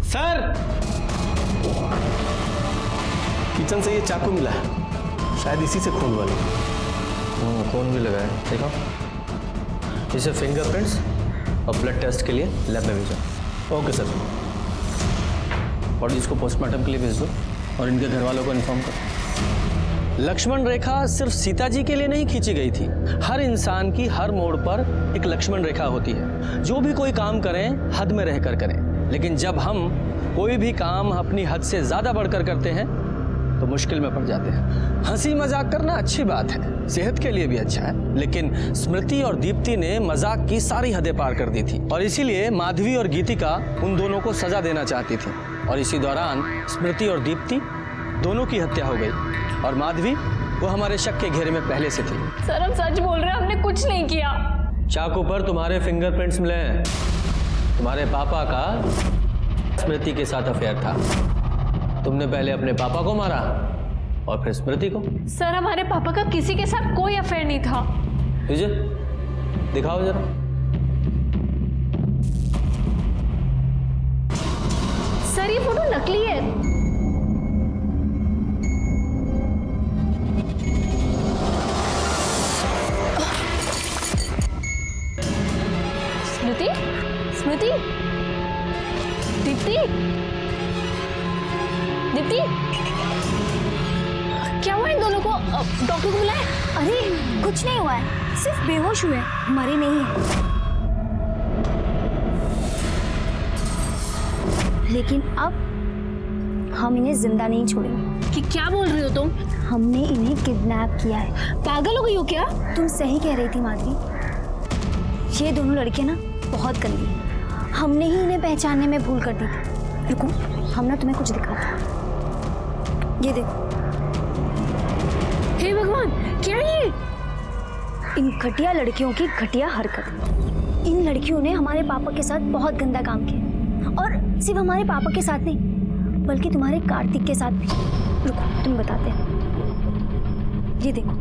सर, किचन से ये चाकू मिला है, शायद इसी से खून वाले। खून भी लगा है, देखो। इसे फिंगरप्रिंट्स और ब्लड टेस्ट के लिए लैब में भेजो। Okay sir. बॉडी इसको पोस्टमार्टम के लिए भेज दो और इनके घर वालों को इन्फॉर्म करो। लक्ष्मण रेखा सिर्फ सीता जी के लिए नहीं खींची गई थी। हर इंसान की हर मोड़ पर एक लक्ष्मण रेखा होती है। जो भी कोई काम करें हद में रहकर करें, लेकिन जब हम कोई भी काम अपनी हद से ज्यादा बढ़कर करते हैं तो मुश्किल में पड़ जाते हैं। हंसी मजाक करना अच्छी बात है, सेहत के लिए भी अच्छा है, लेकिन स्मृति और दीप्ति ने मजाक की सारी हदें पार कर दी थी और इसीलिए माधवी और गीतिका उन दोनों को सजा देना चाहती थी। और इसी दौरान स्मृति और दीप्ति दोनों की हत्या हो गई और माधवी वो हमारे शक के घेरे में पहले से थी। सर हम सच बोल रहे हैं, हमने कुछ नहीं किया। चाकू पर तुम्हारे फिंगरप्रिंट्स मिले हैं। तुम्हारे पापा का स्मृति के साथ अफेयर था। तुमने पहले अपने पापा को मारा और फिर स्मृति को। सर हमारे पापा का किसी के साथ कोई अफेयर नहीं था। विजय दिखाओ जरा। सर ये फोटो नकली है। स्मृति, स्मृति, दीप्ति, दीप्ति, क्या हुआ इन दोनों को? डॉक्टर को बुलाया? अरे कुछ नहीं हुआ है, सिर्फ बेहोश हुए, मरे नहीं है। लेकिन अब हम इन्हें जिंदा नहीं छोड़ेंगे। कि क्या बोल रही हो तुम? हमने इन्हें किडनैप किया है। पागल हो गई हो क्या? तुम सही कह रही थी माधवी, ये दोनों लड़कियां ना बहुत गंदी हैं। हमने ही इन्हें पहचानने में भूल कर दी थी। रुको, हम ना तुम्हें कुछ दिखाते हैं। ये देखो। हे भगवान, क्या है ये? इन घटिया लड़कियों की घटिया हरकत। इन लड़कियों ने हमारे पापा के साथ बहुत गंदा काम किया, और सिर्फ हमारे पापा के साथ नहीं बल्कि तुम्हारे कार्तिक के साथ भी। रुको तुम बताते हैं। ये देखो।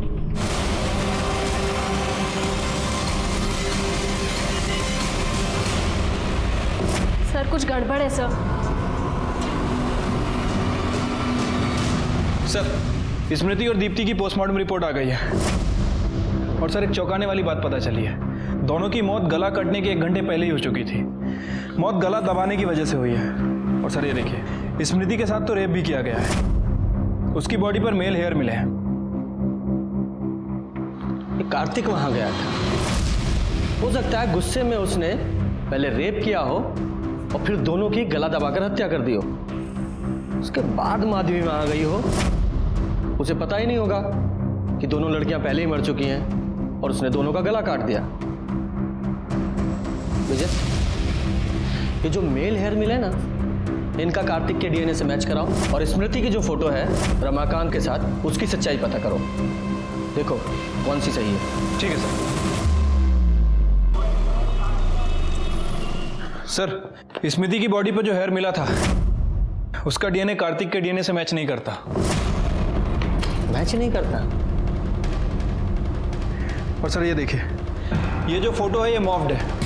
सर कुछ गड़बड़ है सर। सर स्मृति और दीप्ति की पोस्टमार्टम रिपोर्ट आ गई है, और सर एक चौंकाने वाली बात पता चली है। दोनों की मौत गला कटने के 1 घंटे पहले ही हो चुकी थी। मौत गला दबाने की वजह से हुई है। और सर ये देखिए, स्मृति के साथ तो रेप भी किया गया है। उसकी बॉडी पर मेल हेयर मिले हैं। कार्तिक वहां गया था, हो सकता है गुस्से में उसने पहले रेप किया हो और फिर दोनों की गला दबाकर हत्या कर दी हो। उसके बाद माधवी वहां गई हो, उसे पता ही नहीं होगा कि दोनों लड़कियां पहले ही मर चुकी हैं और उसने दोनों का गला काट दिया। विजय, ये जो मेल हेयर मिले ना, इनका कार्तिक के डीएनए से मैच कराओ, और स्मृति की जो फोटो है रमाकांत के साथ, उसकी सच्चाई पता करो। देखो कौन सी सही है। ठीक है सर। सर स्मृति की बॉडी पर जो हेयर मिला था, उसका डीएनए कार्तिक के डीएनए से मैच नहीं करता। मैच नहीं करता? और सर ये देखिए, ये जो फोटो है ये मॉफ्ड है।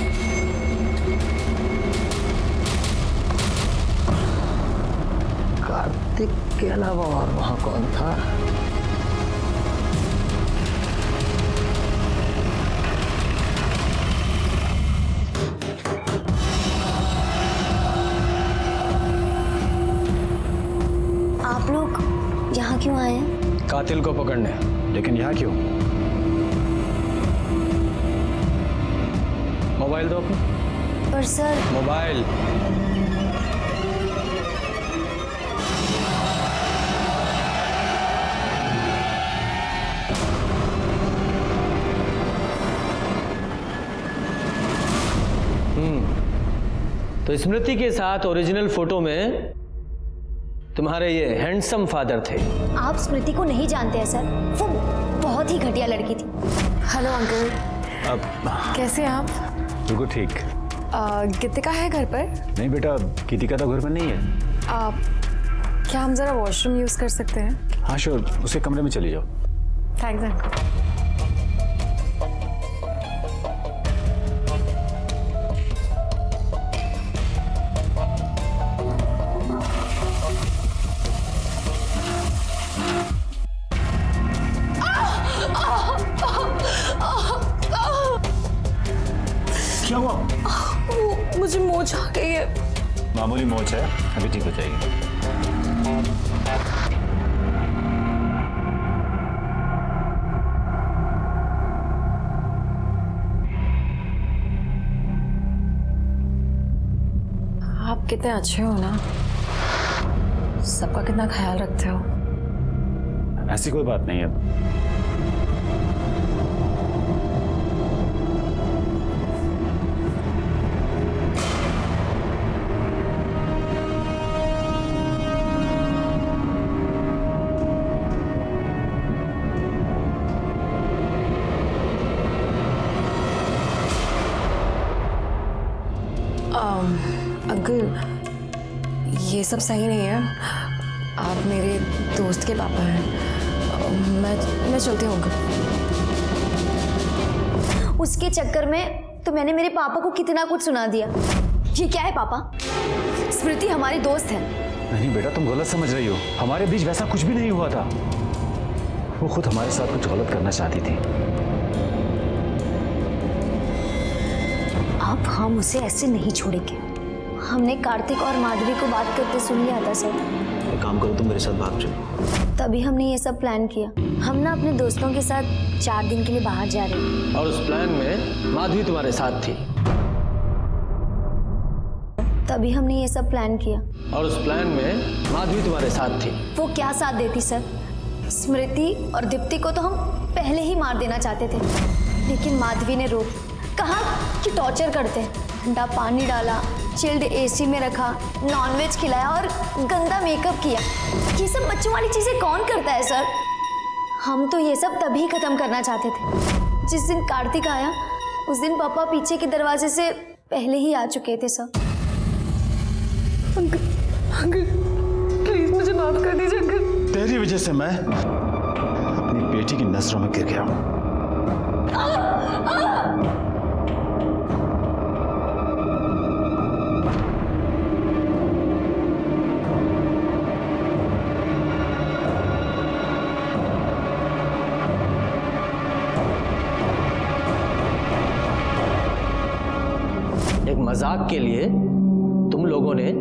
कार्तिक के अलावा और वहां कौन था? आप लोग यहाँ क्यों आए हैं? कातिल को पकड़ने। लेकिन यहाँ क्यों? मोबाइल दो अपना। पर सर। मोबाइल। तो स्मृति के साथ ओरिजिनल फोटो में तुम्हारे ये हैंडसम फादर थे। आप स्मृति को नहीं जानते हैं सर, वो बहुत ही घटिया लड़की थी। Hello uncle. अब कैसे हैं आप? बिल्कुल ठीक। गीतिका है घर पर? नहीं बेटा, गीतिका तो घर पर नहीं है। क्या हम जरा वॉशरूम यूज कर सकते हैं? हाँ श्योर, उसके कमरे में चली जाओ। Thanks uncle. क्या हुआ? मुझे मोच आ गई है। मामूली मोच है, अभी ठीक हो जाएगी। आप कितने अच्छे हो ना, सबका कितना ख्याल रखते हो। ऐसी कोई बात नहीं है। अंकल, ये सब सही नहीं है। आप मेरे दोस्त के पापा हैं। मैं चलती हूँ। उसके चक्कर में तो मैंने मेरे पापा को कितना कुछ सुना दिया। ये क्या है पापा? स्मृति हमारी दोस्त है। नहीं बेटा, तुम गलत समझ रही हो। हमारे बीच वैसा कुछ भी नहीं हुआ था। वो खुद हमारे साथ कुछ गलत करना चाहती थी। अब हम उसे ऐसे नहीं छोड़ेंगे। हमने कार्तिक और माधवी को बात करते सुन लिया था सर। एक काम करो, तुम मेरे साथ भाग चलो। तभी हमने ये सब प्लान किया। हम ना अपने दोस्तों के साथ 4 दिन के लिए बाहर जा रहे हैं। और उस प्लान में माधवी तुम्हारे साथ थी। तभी हमने ये सब प्लान किया। और उस प्लान में माधवी तुम्हारे साथ थी। वो क्या साथ देती सर? स्मृति और दीप्ति को तो हम पहले ही मार देना चाहते थे, लेकिन माधवी ने रोक, कहा कि टॉर्चर करते हैं। ठंडा पानी डाला, चिल्ड एसी में रखा, नॉनवेज खिलाया और गंदा मेकअप किया। ये सब बच्चों वाली चीजें कौन करता है सर? हम तो ये सब तभी खत्म करना चाहते थे। जिस दिन कार्तिक आया उस दिन पापा पीछे के दरवाजे से पहले ही आ चुके थे सर। अंकल प्लीज मुझे माफ कर दीजिए अंकल। तेरी वजह से मैं अपनी बेटी की नजरों में गिर गया हूं। एक मजाक के लिए तुम लोगों ने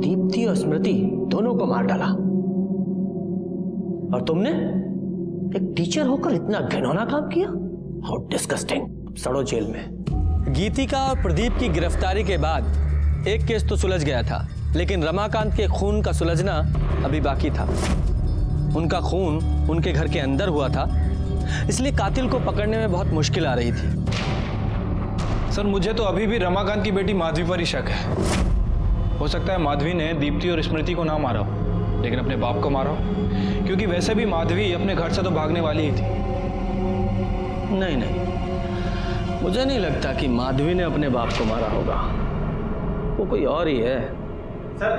दीप्ति और स्मृति दोनों को मार डाला, और तुमने एक टीचर होकर इतना घिनौना काम किया। How disgusting. सड़ो जेल में। गीतिका और प्रदीप की गिरफ्तारी के बाद एक केस तो सुलझ गया था, लेकिन रमाकांत के खून का सुलझना अभी बाकी था। उनका खून उनके घर के अंदर हुआ था, इसलिए कातिल को पकड़ने में बहुत मुश्किल आ रही थी। सर मुझे तो अभी भी रमाकांत की बेटी माधवी पर ही शक है। हो सकता है माधवी ने दीप्ति और स्मृति को ना मारा हो, लेकिन अपने बाप को मारा हो, क्योंकि वैसे भी माधवी अपने घर से तो भागने वाली ही थी। नहीं नहीं, मुझे नहीं लगता कि माधवी ने अपने बाप को मारा होगा। वो कोई और ही है। सर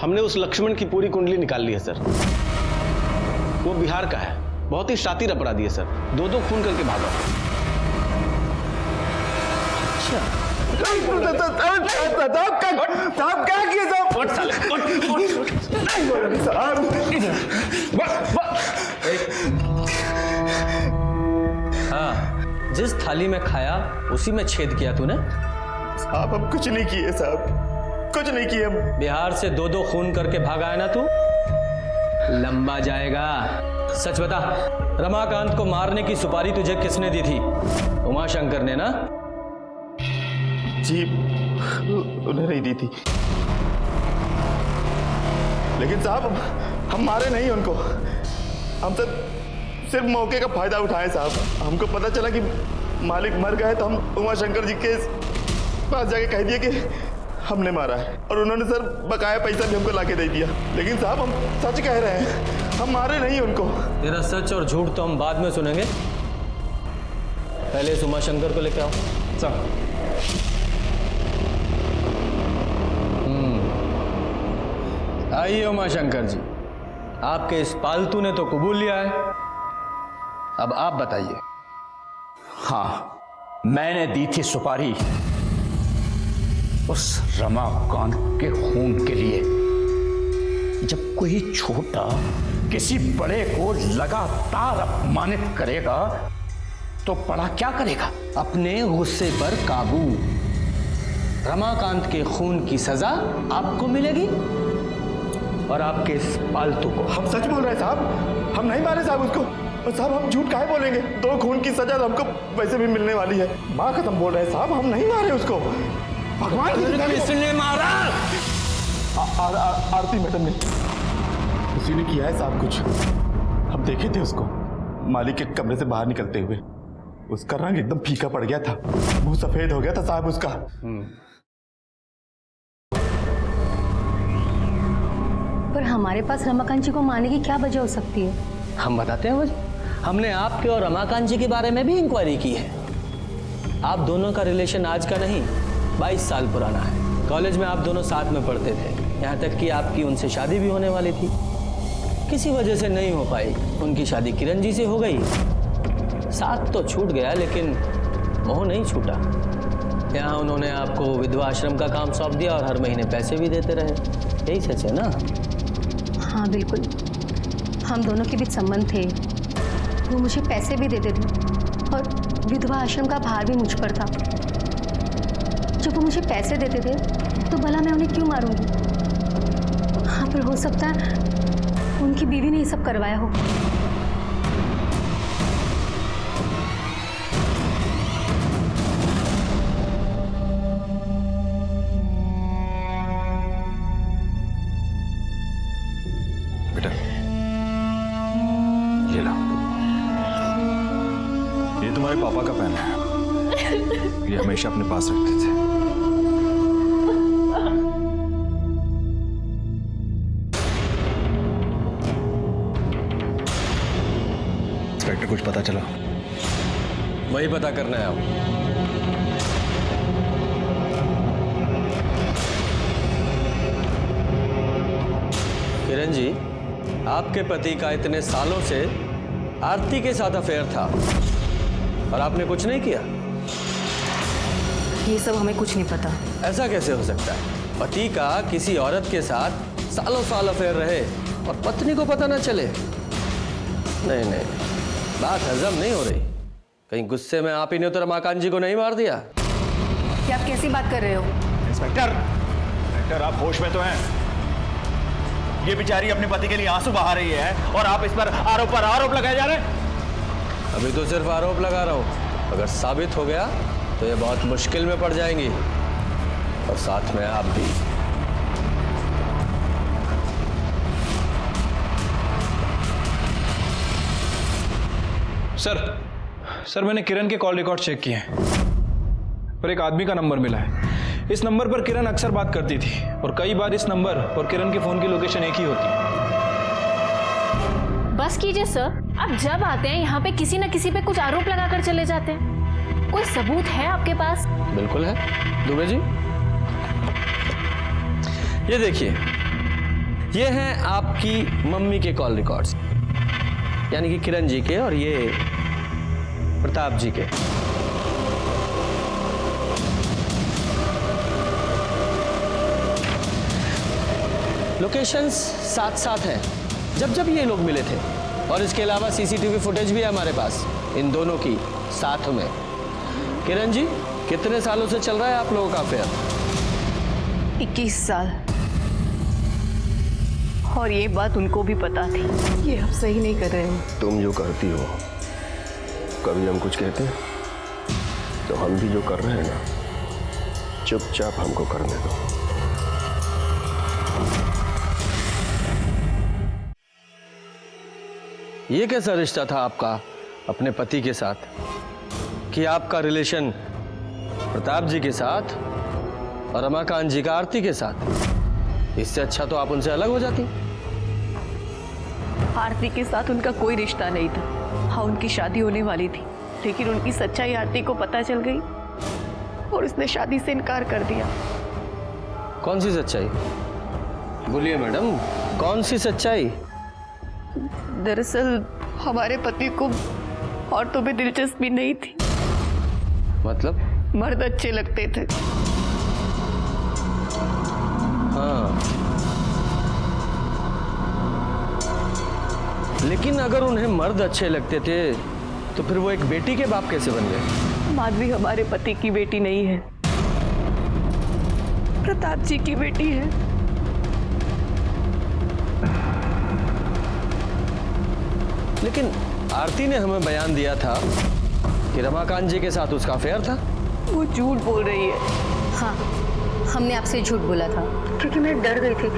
हमने उस लक्ष्मण की पूरी कुंडली निकाल ली है सर। वो बिहार का है, बहुत ही शातिर अपराधी है सर। 2 खून करके भागा। साहब क्या किए हाँ, जिस थाली में खाया उसी में छेद किया तूने। साहब हम कुछ नहीं किए साहब, कुछ नहीं किए। बिहार से 2 खून करके भागा है ना तू, लंबा जाएगा। सच बता, रमाकांत को मारने की सुपारी तुझे किसने दी थी? उमाशंकर ने ना? जी उन्हें नहीं दी थी, लेकिन साहब हम मारे नहीं उनको। हम तो सिर्फ मौके का फायदा उठाए साहब। हमको पता चला कि मालिक मर गए तो हम उमाशंकर जी के पास जाके कह दिए कि हमने मारा है, और उन्होंने सर बकाया पैसा भी हमको लाके दे दिया। लेकिन साहब हम सच कह रहे हैं, हम मारे नहीं उनको। तेरा सच और झूठ तो हम बाद में सुनेंगे, पहले इस उमाशंकर को लेके आओ। सर आइए उमाशंकर जी, आपके इस पालतू ने तो कबूल लिया है, अब आप बताइए। हाँ, मैंने दी थी सुपारी उस रमाकांत के खून के लिए। जब कोई छोटा किसी बड़े को लगातार अपमानित करेगा तो बड़ा क्या करेगा? अपने गुस्से पर काबू। रमाकांत के खून की सजा आपको मिलेगी और आपके इस पालतू को। हम सच बोल रहे हैं साहब, हम नहीं मारे साहब उसको। और साहब हम झूठ काहे बोलेंगे? 2 खून की सजा तो हमको वैसे भी मिलने वाली है। माँ कसम बोल रहे हैं साहब, हम नहीं मारे उसको। भगवान किसने मारा? आरती मैडम ने, उसी ने किया है साहब कुछ। हम देखे थे उसको मालिक के कमरे से बाहर निकलते हुए। उसका रंग एकदम फीका पड़ गया था, मुंह सफेद हो गया था साहब उसका। पर हमारे पास रमाकांत जी को मारने की क्या वजह हो सकती है? हम बताते हैं वजह। हमने आपके और रमाकांत जी के बारे में भी इंक्वायरी की है। आप दोनों का रिलेशन आज का नहीं, 22 साल पुराना है। कॉलेज में आप दोनों साथ में पढ़ते थे, यहाँ तक कि आपकी उनसे शादी भी होने वाली थी। किसी वजह से नहीं हो पाई। उनकी शादी किरण जी से हो गई। साथ तो छूट गया लेकिन मोह नहीं छूटा। यहाँ उन्होंने आपको विधवा आश्रम का काम सौंप दिया और हर महीने पैसे भी देते रहे। यही सच है ना? हाँ बिल्कुल, हम दोनों के बीच संबंध थे। वो मुझे पैसे भी देते थे और विधवा आश्रम का भार भी मुझ पर था। जब वो मुझे पैसे देते थे तो भला मैं उन्हें क्यों मारूंगी? हाँ, पर हो सकता है उनकी बीवी ने ये सब करवाया हो। बेटा ये लो, ये तुम्हारे पापा का पेन है। ये हमेशा अपने पास रखते थे। इंस्पेक्टर, कुछ पता चला? वही पता करना है आप। किरण जी, आपके पति का इतने सालों से आरती के साथ अफेयर था और आपने कुछ नहीं किया। ये सब हमें कुछ नहीं पता। ऐसा कैसे हो सकता है? पति का किसी औरत के साथ सालों साल अफेयर रहे और पत्नी को पता ना चले? नहीं नहीं, बात हजम नहीं हो रही। कहीं गुस्से में आप ही ने तो रमाकांत जी को नहीं मार दिया? क्या आप कैसी बात कर रहे हो? इंस्पेक्टर, आप होश में तो हैं? ये बेचारी अपने पति के लिए आंसू बहा रही है और आप इस पर आरोप लगाए जा रहे हैं। अभी तो सिर्फ आरोप लगा रहा हूं, अगर साबित हो गया तो ये बहुत मुश्किल में पड़ जाएंगी और साथ में आप भी। सर मैंने किरण के कॉल रिकॉर्ड चेक किए हैं और एक आदमी का नंबर मिला है। इस नंबर पर किरण अक्सर बात करती थी और कई बार इस नंबर और किरण के फोन की लोकेशन एक ही होती। बस कीजिए सर, आप जब आते हैं यहाँ पे किसी न किसी पे कुछ आरोप लगाकर चले जाते हैं। कोई सबूत है आपके पास? बिल्कुल है दुबे जी। ये देखिए, ये हैं आपकी मम्मी के कॉल रिकॉर्ड्स, यानी कि किरण जी के, और ये प्रताप जी के। लोकेशंस साथ साथ हैं जब जब ये लोग मिले थे, और इसके अलावा सीसीटीवी फुटेज भी है हमारे पास इन दोनों की साथ में। किरण जी, कितने सालों से चल रहा है आप लोगों का अफेयर? 21 साल। और ये बात उनको भी पता थी। ये आप सही नहीं कर रहे हो। तुम जो करती हो, कभी हम कुछ कहते हैं तो हम भी जो कर रहे हैं ना, चुपचाप हमको करने दो। ये कैसा रिश्ता था आपका अपने पति के साथ कि आपका रिलेशन प्रताप जी के साथ और रमाकांत जी का आरती के साथ? इससे अच्छा तो आप उनसे अलग हो जाती। आरती के साथ उनका कोई रिश्ता नहीं था। हाँ, उनकी शादी होने वाली थी, लेकिन उनकी सच्चाई आरती को पता चल गई और उसने शादी से इनकार कर दिया। कौन सी सच्चाई? बोलिए मैडम, कौन सी सच्चाई? दरअसल हमारे पति को औरतों में दिलचस्पी नहीं थी। मतलब? मर्द अच्छे लगते थे। हाँ, लेकिन अगर उन्हें मर्द अच्छे लगते थे तो फिर वो एक बेटी के बाप कैसे बन गए? माधवी हमारे पति की बेटी नहीं है, प्रताप जी की बेटी है। लेकिन आरती ने हमें बयान दिया था कि रमाकांत जी के साथ उसका अफेयर था। वो झूठ बोल रही है। हाँ, हमने आपसे झूठ बोला था क्योंकि मैं डर गई थी।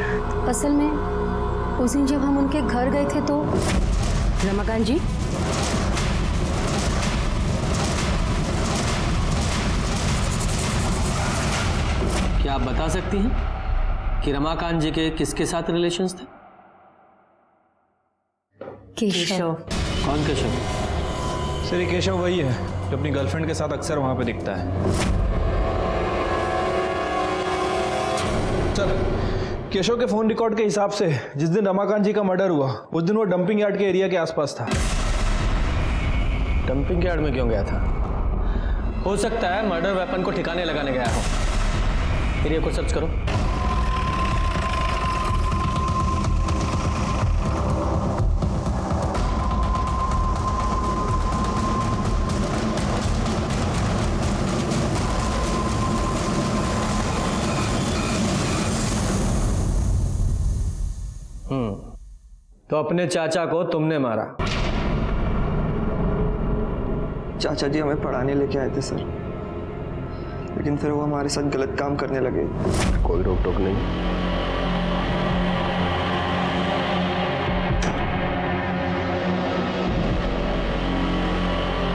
असल में उस दिन जब हम उनके घर गए थे तो रमाकांत जी, क्या आप बता सकती हैं कि रमाकांत जी के किसके साथ रिलेशंस थे? केशव। कौन केशव? सर ये केशव वही है जो अपनी गर्लफ्रेंड के साथ अक्सर वहां पे दिखता है। सर, केशव के फोन रिकॉर्ड के हिसाब से जिस दिन रमाकांत जी का मर्डर हुआ उस दिन वो डंपिंग यार्ड के एरिया के आसपास था। डंपिंग यार्ड में क्यों गया था? हो सकता है मर्डर वेपन को ठिकाने लगाने गया हो। एरिया को सर्च करो। तो अपने चाचा को तुमने मारा? चाचा जी हमें पढ़ाने लेके आए थे सर, लेकिन फिर वो हमारे साथ गलत काम करने लगे। कोई रोक टोक नहीं।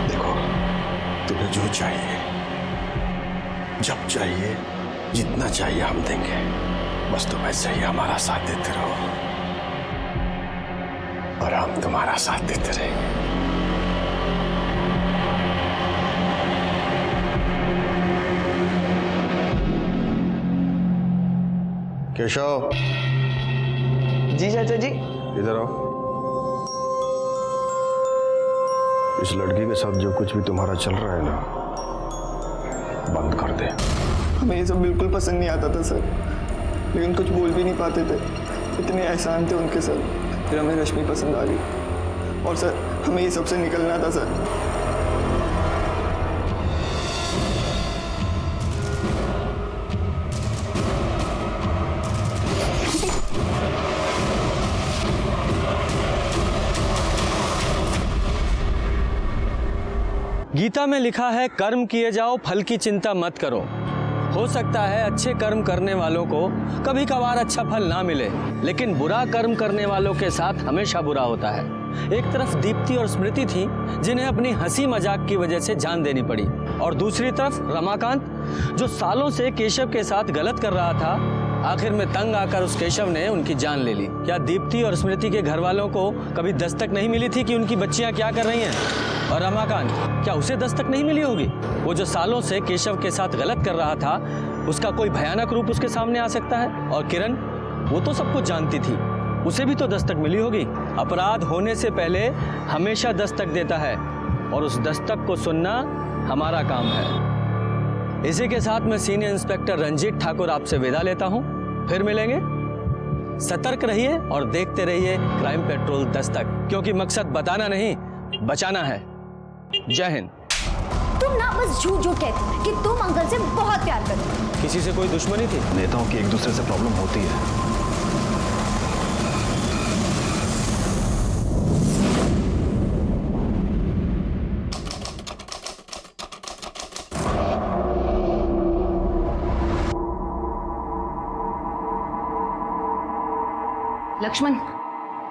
देखो, तुम्हें जो चाहिए, जब चाहिए, जितना चाहिए हम देंगे। बस तुम ऐसे ही हमारा साथ देते रहो और हम तुम्हारा साथ देते रहेंगे। केशव। जी चाचा जी। इधर आओ। इस लड़की के साथ जो कुछ भी तुम्हारा चल रहा है ना, बंद कर दे। हमें ये सब बिल्कुल पसंद नहीं आता था सर, लेकिन कुछ बोल भी नहीं पाते थे। इतने एहसान थे उनके सर। फिर हमें रश्मि पसंद आ गई और सर हमें ये सबसे निकलना था सर। गीता में लिखा है, कर्म किए जाओ, फल की चिंता मत करो। हो सकता है अच्छे कर्म करने वालों को कभी कभार अच्छा फल ना मिले, लेकिन बुरा कर्म करने वालों के साथ हमेशा बुरा होता है। एक तरफ दीप्ति और स्मृति थी जिन्हें अपनी हंसी मजाक की वजह से जान देनी पड़ी, और दूसरी तरफ रमाकांत जो सालों से केशव के साथ गलत कर रहा था, आखिर में तंग आकर उस केशव ने उनकी जान ले ली। क्या दीप्ति और स्मृति के घर वालों को कभी दस्तक नहीं मिली थी कि उनकी बच्चियां क्या कर रही हैं? और रमाकांत, क्या उसे दस्तक नहीं मिली होगी? वो जो सालों से केशव के साथ गलत कर रहा था, उसका कोई भयानक रूप उसके सामने आ सकता है। और किरण, वो तो सब कुछ जानती थी, उसे भी तो दस्तक मिली होगी। अपराध होने से पहले हमेशा दस्तक देता है, और उस दस्तक को सुनना हमारा काम है। इसी के साथ मैं सीनियर इंस्पेक्टर रंजीत ठाकुर आपसे विदा लेता हूं। फिर मिलेंगे। सतर्क रहिए और देखते रहिए क्राइम पेट्रोल दस्तक, क्योंकि मकसद बताना नहीं, बचाना है। जय हिंद। तुम ना बस झूठ झूठ कहते हो कि तुम अंकल से बहुत प्यार करते हो। किसी से कोई दुश्मनी थी? नेताओं की एक दूसरे से प्रॉब्लम होती है। लक्ष्मण,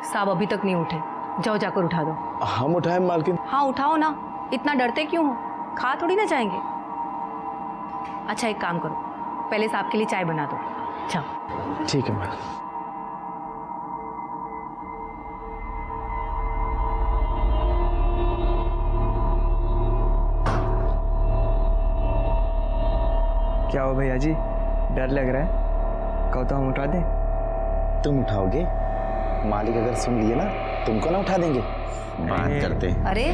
साहब अभी तक नहीं उठे, जाओ जाकर उठा दो। हम उठाए मालकिन? हाँ उठाओ ना, इतना डरते क्यों हो? खा थोड़ी ना जाएंगे। अच्छा एक काम करो, पहले साहब के लिए चाय बना दो। जाओ। ठीक है मैम। क्या हो भैया जी, डर लग रहा है? कहो तो हम उठा दें? तुम उठाओगे? मालिक अगर सुन लिए ना, तुमको ना उठा देंगे। बात करते हैं। अरे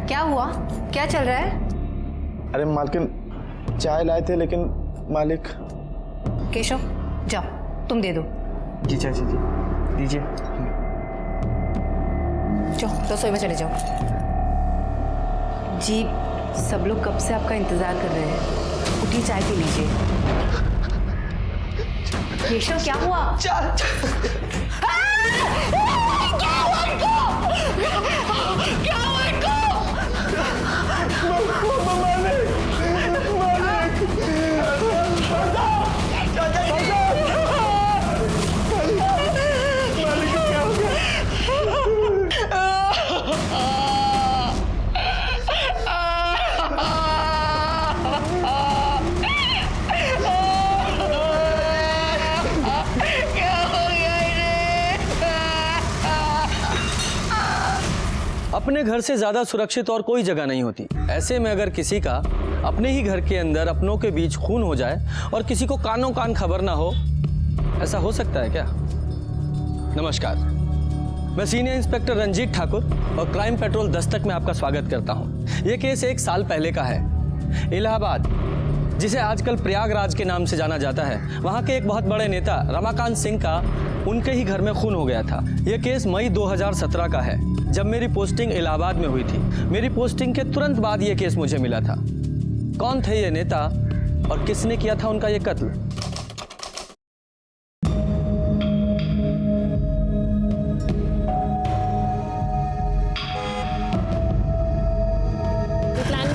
क्या हुआ, क्या चल रहा है? अरे मालकिन, चाय लाए थे लेकिन मालिक। केशव जाओ, तुम दे दो। जी चाची जी, दीजिए। जाओ रसोई में चले जाओ। जी सब लोग कब से आपका इंतजार कर रहे हैं, उठिए चाय पी लीजिए। केशव क्या हुआ? क्या हुआ इनको? क्या हुआ इनको? अपने घर से ज्यादा सुरक्षित और कोई जगह नहीं होती। ऐसे में अगर किसी का अपने ही घर के अंदर अपनों के बीच खून हो जाए और किसी को कानों कान खबर ना हो, ऐसा हो सकता है क्या? नमस्कार, मैं सीनियर इंस्पेक्टर रंजीत ठाकुर और क्राइम पेट्रोल दस्तक में आपका स्वागत करता हूं। यह केस 1 साल पहले का है। इलाहाबाद, जिसे आजकल प्रयागराज के नाम से जाना जाता है, वहां के एक बहुत बड़े नेता रमाकांत सिंह का उनके ही घर में खून हो गया था। यह केस मई 2017 का है, जब मेरी पोस्टिंग इलाहाबाद में हुई थी। मेरी पोस्टिंग के तुरंत बाद यह केस मुझे मिला था। कौन थे ये नेता और किसने किया था उनका ये कत्ल?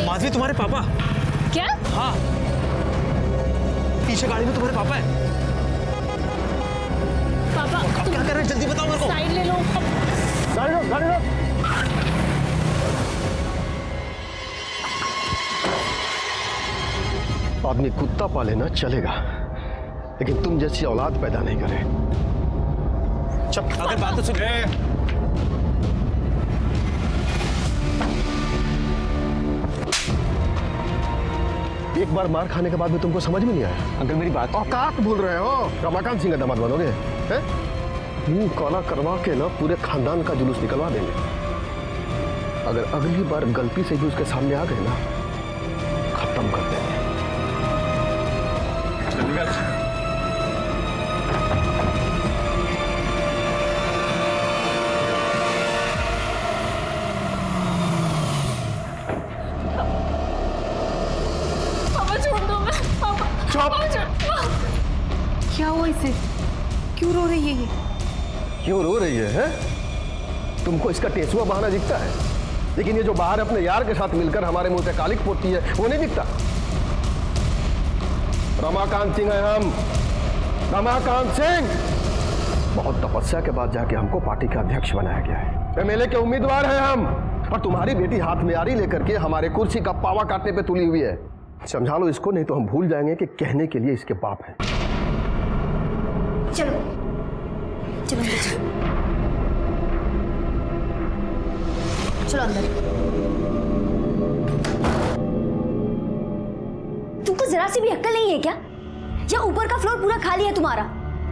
माधवी, तुम्हारे पापा? क्या? हाँ, पीछे गाड़ी में तुम्हारे पापा है। पापा अब क्या कर रहे हैं? जल्दी बताओ मेरे को। साइड ले लो। गाड़ी लो, गाड़ी लो। आदमी कुत्ता पाले ना चलेगा, लेकिन तुम जैसी औलाद पैदा नहीं करे। चुप, अगर बात तो सुन। एक बार मार खाने के बाद में तुमको समझ में नहीं आया? अंकल मेरी बात। औकात भूल रहे हो? रमाकांत सिंह का दामाद बनोगे? हैं? मुंह काला करवा के ना पूरे खानदान का जुलूस निकलवा देंगे। अगर अगली बार गलती से भी उसके सामने आ गए ना, खत्म कर देंगे। पापा छोड़ दो मैं। पापा क्या हुआ इसे? क्यों रो रही है ये? क्यों रो रही है? तुमको इसका टेसुआ बहाना दिखता है, लेकिन ये जो बाहर अपने यार के साथ मिलकर हमारे मुंह से कालिक पोतती है, वो नहीं दिखता। रमाकांत सिंह है हम, रमाकांत सिंह। बहुत तपस्या के बाद जाके हमको पार्टी का अध्यक्ष बनाया गया है। एमएलए के उम्मीदवार हैं हम, और तुम्हारी बेटी हाथ में आरी लेकर के हमारे कुर्सी का पावा काटने पे तुली हुई है। समझा लो इसको, नहीं तो हम भूल जाएंगे कि कहने के लिए इसके बाप हैं। चलो चलो अंदर चलो। चलो अंदर। तुमको जरा सी भी अक्ल नहीं है क्या? या ऊपर का फ्लोर पूरा खाली है तुम्हारा?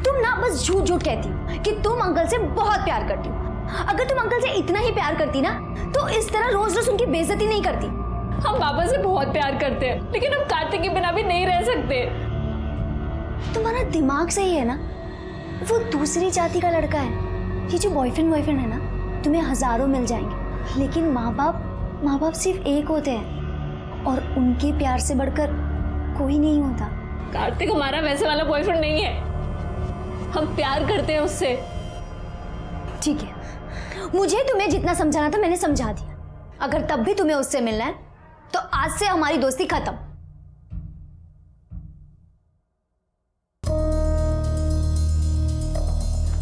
तुम ना बस झूठ झूठ कहती हो कि तुम अंकल से बहुत प्यार करती हो। अगर तुम अंकल से इतना ही प्यार करती ना, तो इस तरह रोज रोज उनकी बेइज्जती नहीं करती। हम पापा से बहुत प्यार करते हैं, लेकिन हम कार्तिक के बिना भी नहीं रह सकते। तुम्हारा दिमाग सही है ना? वो दूसरी जाति का लड़का है। ये जो बॉयफ्रेंड है ना, तुम्हें हजारों मिल जाएंगे, लेकिन माँ बाप सिर्फ एक होते हैं, और उनके प्यार से बढ़कर कोई नहीं होता। कार्तिक हमारा वैसे वाला बॉयफ्रेंड नहीं है। हम प्यार करते हैं उससे। ठीक है, मुझे तुम्हें जितना समझाना था मैंने समझा दिया। अगर तब भी तुम्हें उससे मिलना है तो आज से हमारी दोस्ती खत्म।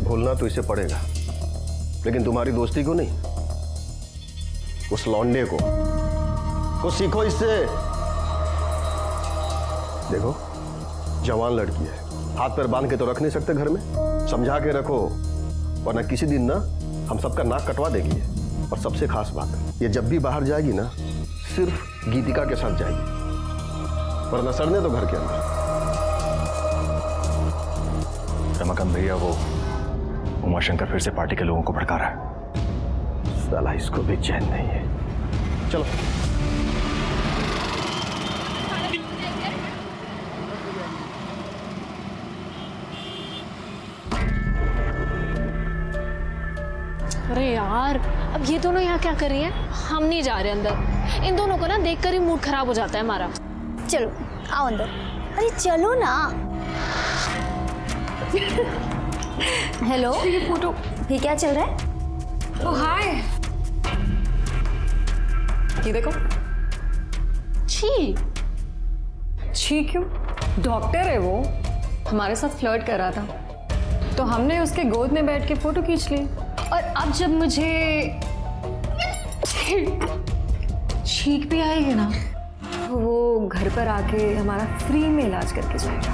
भूलना तो इसे पड़ेगा, लेकिन तुम्हारी दोस्ती को नहीं, उस लौंडे को सीखो इससे। देखो, जवान लड़की है, हाथ पैर बांध के तो रख नहीं सकते घर में, समझा के रखो, वरना किसी दिन ना हम सबका नाक कटवा देगी। और सबसे खास बात, ये जब भी बाहर जाएगी ना, सिर्फ गीतिका के साथ जाएगी, वरना सड़ने तो घर के अंदर। रमाकांत भैया, वो उमाशंकर फिर से पार्टी के लोगों को भड़का रहा है। साला इसको भी चैन नहीं है। चलो अरे यार, अब ये दोनों यहाँ क्या कर रही हैं? हम नहीं जा रहे अंदर। इन दोनों को ना देखकर ही मूड खराब हो जाता है हमारा। चलो आओ अंदर। अरे चलो ना। हेलो, ये फोटो, ये क्या चल रहा है? ओ हाय, ये देखो। छी छी क्यों? डॉक्टर है वो, हमारे साथ फ्लर्ट कर रहा था, तो हमने उसके गोद में बैठ के फोटो खींच ली। और अब जब मुझे छींक भी आएगी ना, तो वो घर पर आके हमारा फ्री में इलाज करके जाएगा।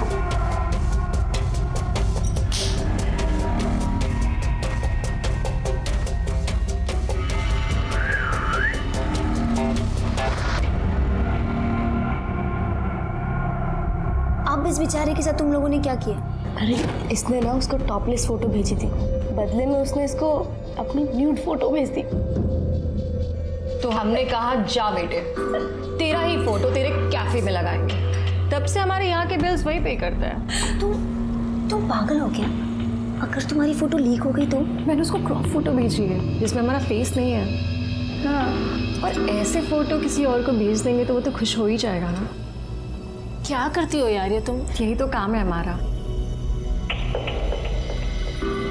अब इस बेचारे के साथ तुम लोगों ने क्या किया? अरे इसने ना उसको टॉपलेस फोटो भेजी थी, बदले में उसने इसको अपनी न्यूड फोटो भेज दी। तो हमने कहा जा बेटे, तेरा ही फोटो तेरे कैफे में लगाएंगे। तब से हमारे यहाँ के बिल्स वही पे करता है। तुम पागल हो क्या? अगर तुम्हारी फोटो लीक हो गई तो? मैंने उसको क्रॉप फोटो भेजी है जिसमें हमारा फेस नहीं है। हाँ, और ऐसे फोटो किसी और को भेज देंगे तो वो तो खुश हो ही जाएगा ना। क्या करती हो यार ये तुम? यही तो काम है हमारा,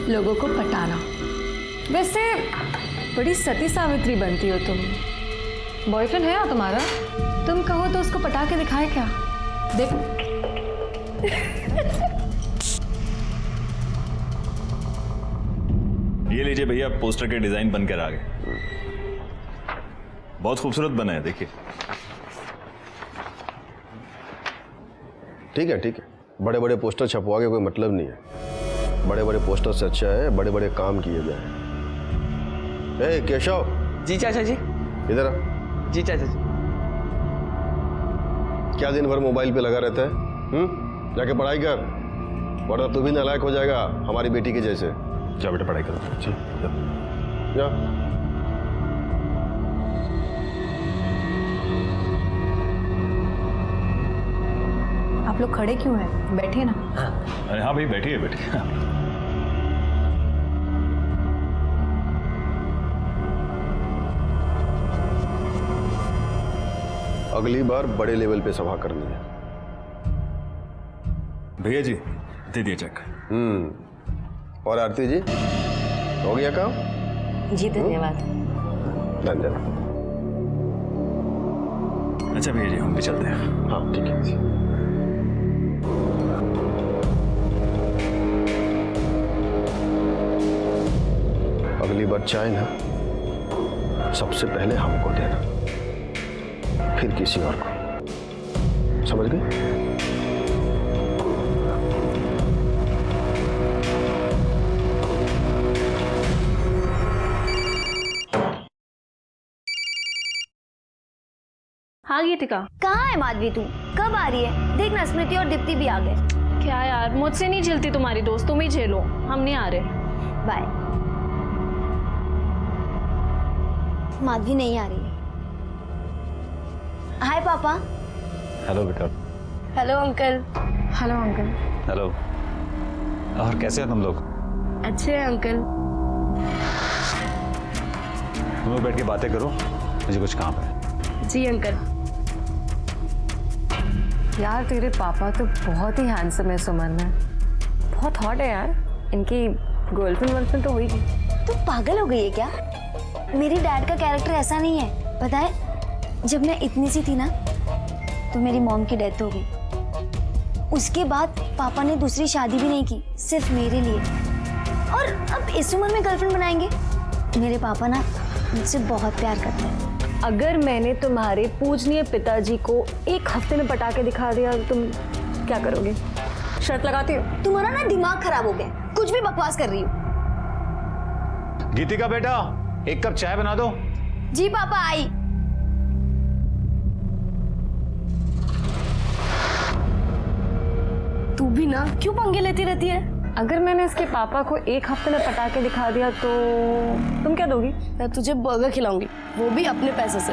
लोगों को पटाना। वैसे बड़ी सती सावित्री बनती हो तुम। बॉयफ्रेंड है ना तुम्हारा? तुम कहो तो उसको पटा के दिखाए क्या? देखो। ये लीजिए भैया, पोस्टर के डिजाइन बनकर आ गए। बहुत खूबसूरत बना है, देखिए। ठीक है, ठीक है। बड़े बड़े पोस्टर छपवा के कोई मतलब नहीं है। बड़े बड़े पोस्टर से अच्छा है बड़े बड़े काम किए जाए। ए केशव। जी चाचा जी। इधर आ। जी चाचा जी। क्या दिन भर मोबाइल पे लगा रहता है? जाके पढ़ाई कर, वरना तू भी नालायक हो जाएगा हमारी बेटी के जैसे। जा बेटा पढ़ाई करो। जी जा। आप लोग खड़े क्यों हैं? बैठिए ना। अरे हाँ भाई, बैठिए बैठिए। अगली बार बड़े लेवल पे सभा करनी है। भैया जी दे दिए चेक। और आरती जी, हो गया काम? जी धन्यवाद। धन्यवाद। अच्छा भैया जी, हम भी चलते हैं। हाँ ठीक है। अगली बार चाय ना सबसे पहले हमको देना, फिर किसी और को। समझ गए? हाँ गीतिका। कहाँ है माधवी तू? कब आ रही है? देखना स्मृति और दीप्ति भी आ गए। क्या यार, मुझसे नहीं झेलती तुम्हारी दोस्त, तुम ही झेलो, हम नहीं आ रहे। बाय। माधवी नहीं आ रही है। हाय पापा। हेलो बेटा। Hello uncle. Hello uncle. Hello. और कैसे हो तुम लोग? अच्छे हैं अंकल। तुम लोग बैठ के बातें करो, मुझे कुछ काम है। जी अंकल। यार तेरे पापा तो बहुत ही हैंडसम है सुमन में, बहुत हॉट है यार। इनकी गर्लफ्रेंड तो होगी। तू पागल हो गई है क्या? मेरी डैड का कैरेक्टर ऐसा नहीं है, पता है? जब मैं इतनी सी थी ना तो मेरी मॉम की डेथ हो गई। उसके बाद पापा ने दूसरी शादी भी नहीं की, सिर्फ मेरे लिए। और अब इस उम्र में गर्लफ्रेंड बनाएंगे? मेरे पापा ना मुझसे बहुत प्यार करते हैं। अगर मैंने तुम्हारे पूजनीय पिताजी को एक हफ्ते में पटा के दिखा दिया तो तुम क्या करोगे? शर्त लगाती हो? तुम्हारा ना दिमाग खराब हो गया, कुछ भी बकवास कर रही हो। गीतिका बेटा, एक कप चाय बना दो। जी पापा, आई। तू भी ना क्यों पंगे लेती रहती है? अगर मैंने इसके पापा को एक हफ्ते में पटा के दिखा दिया तो तुम क्या दोगी? मैं तुझे बर्गर खिलाऊंगी, वो भी अपने पैसे से।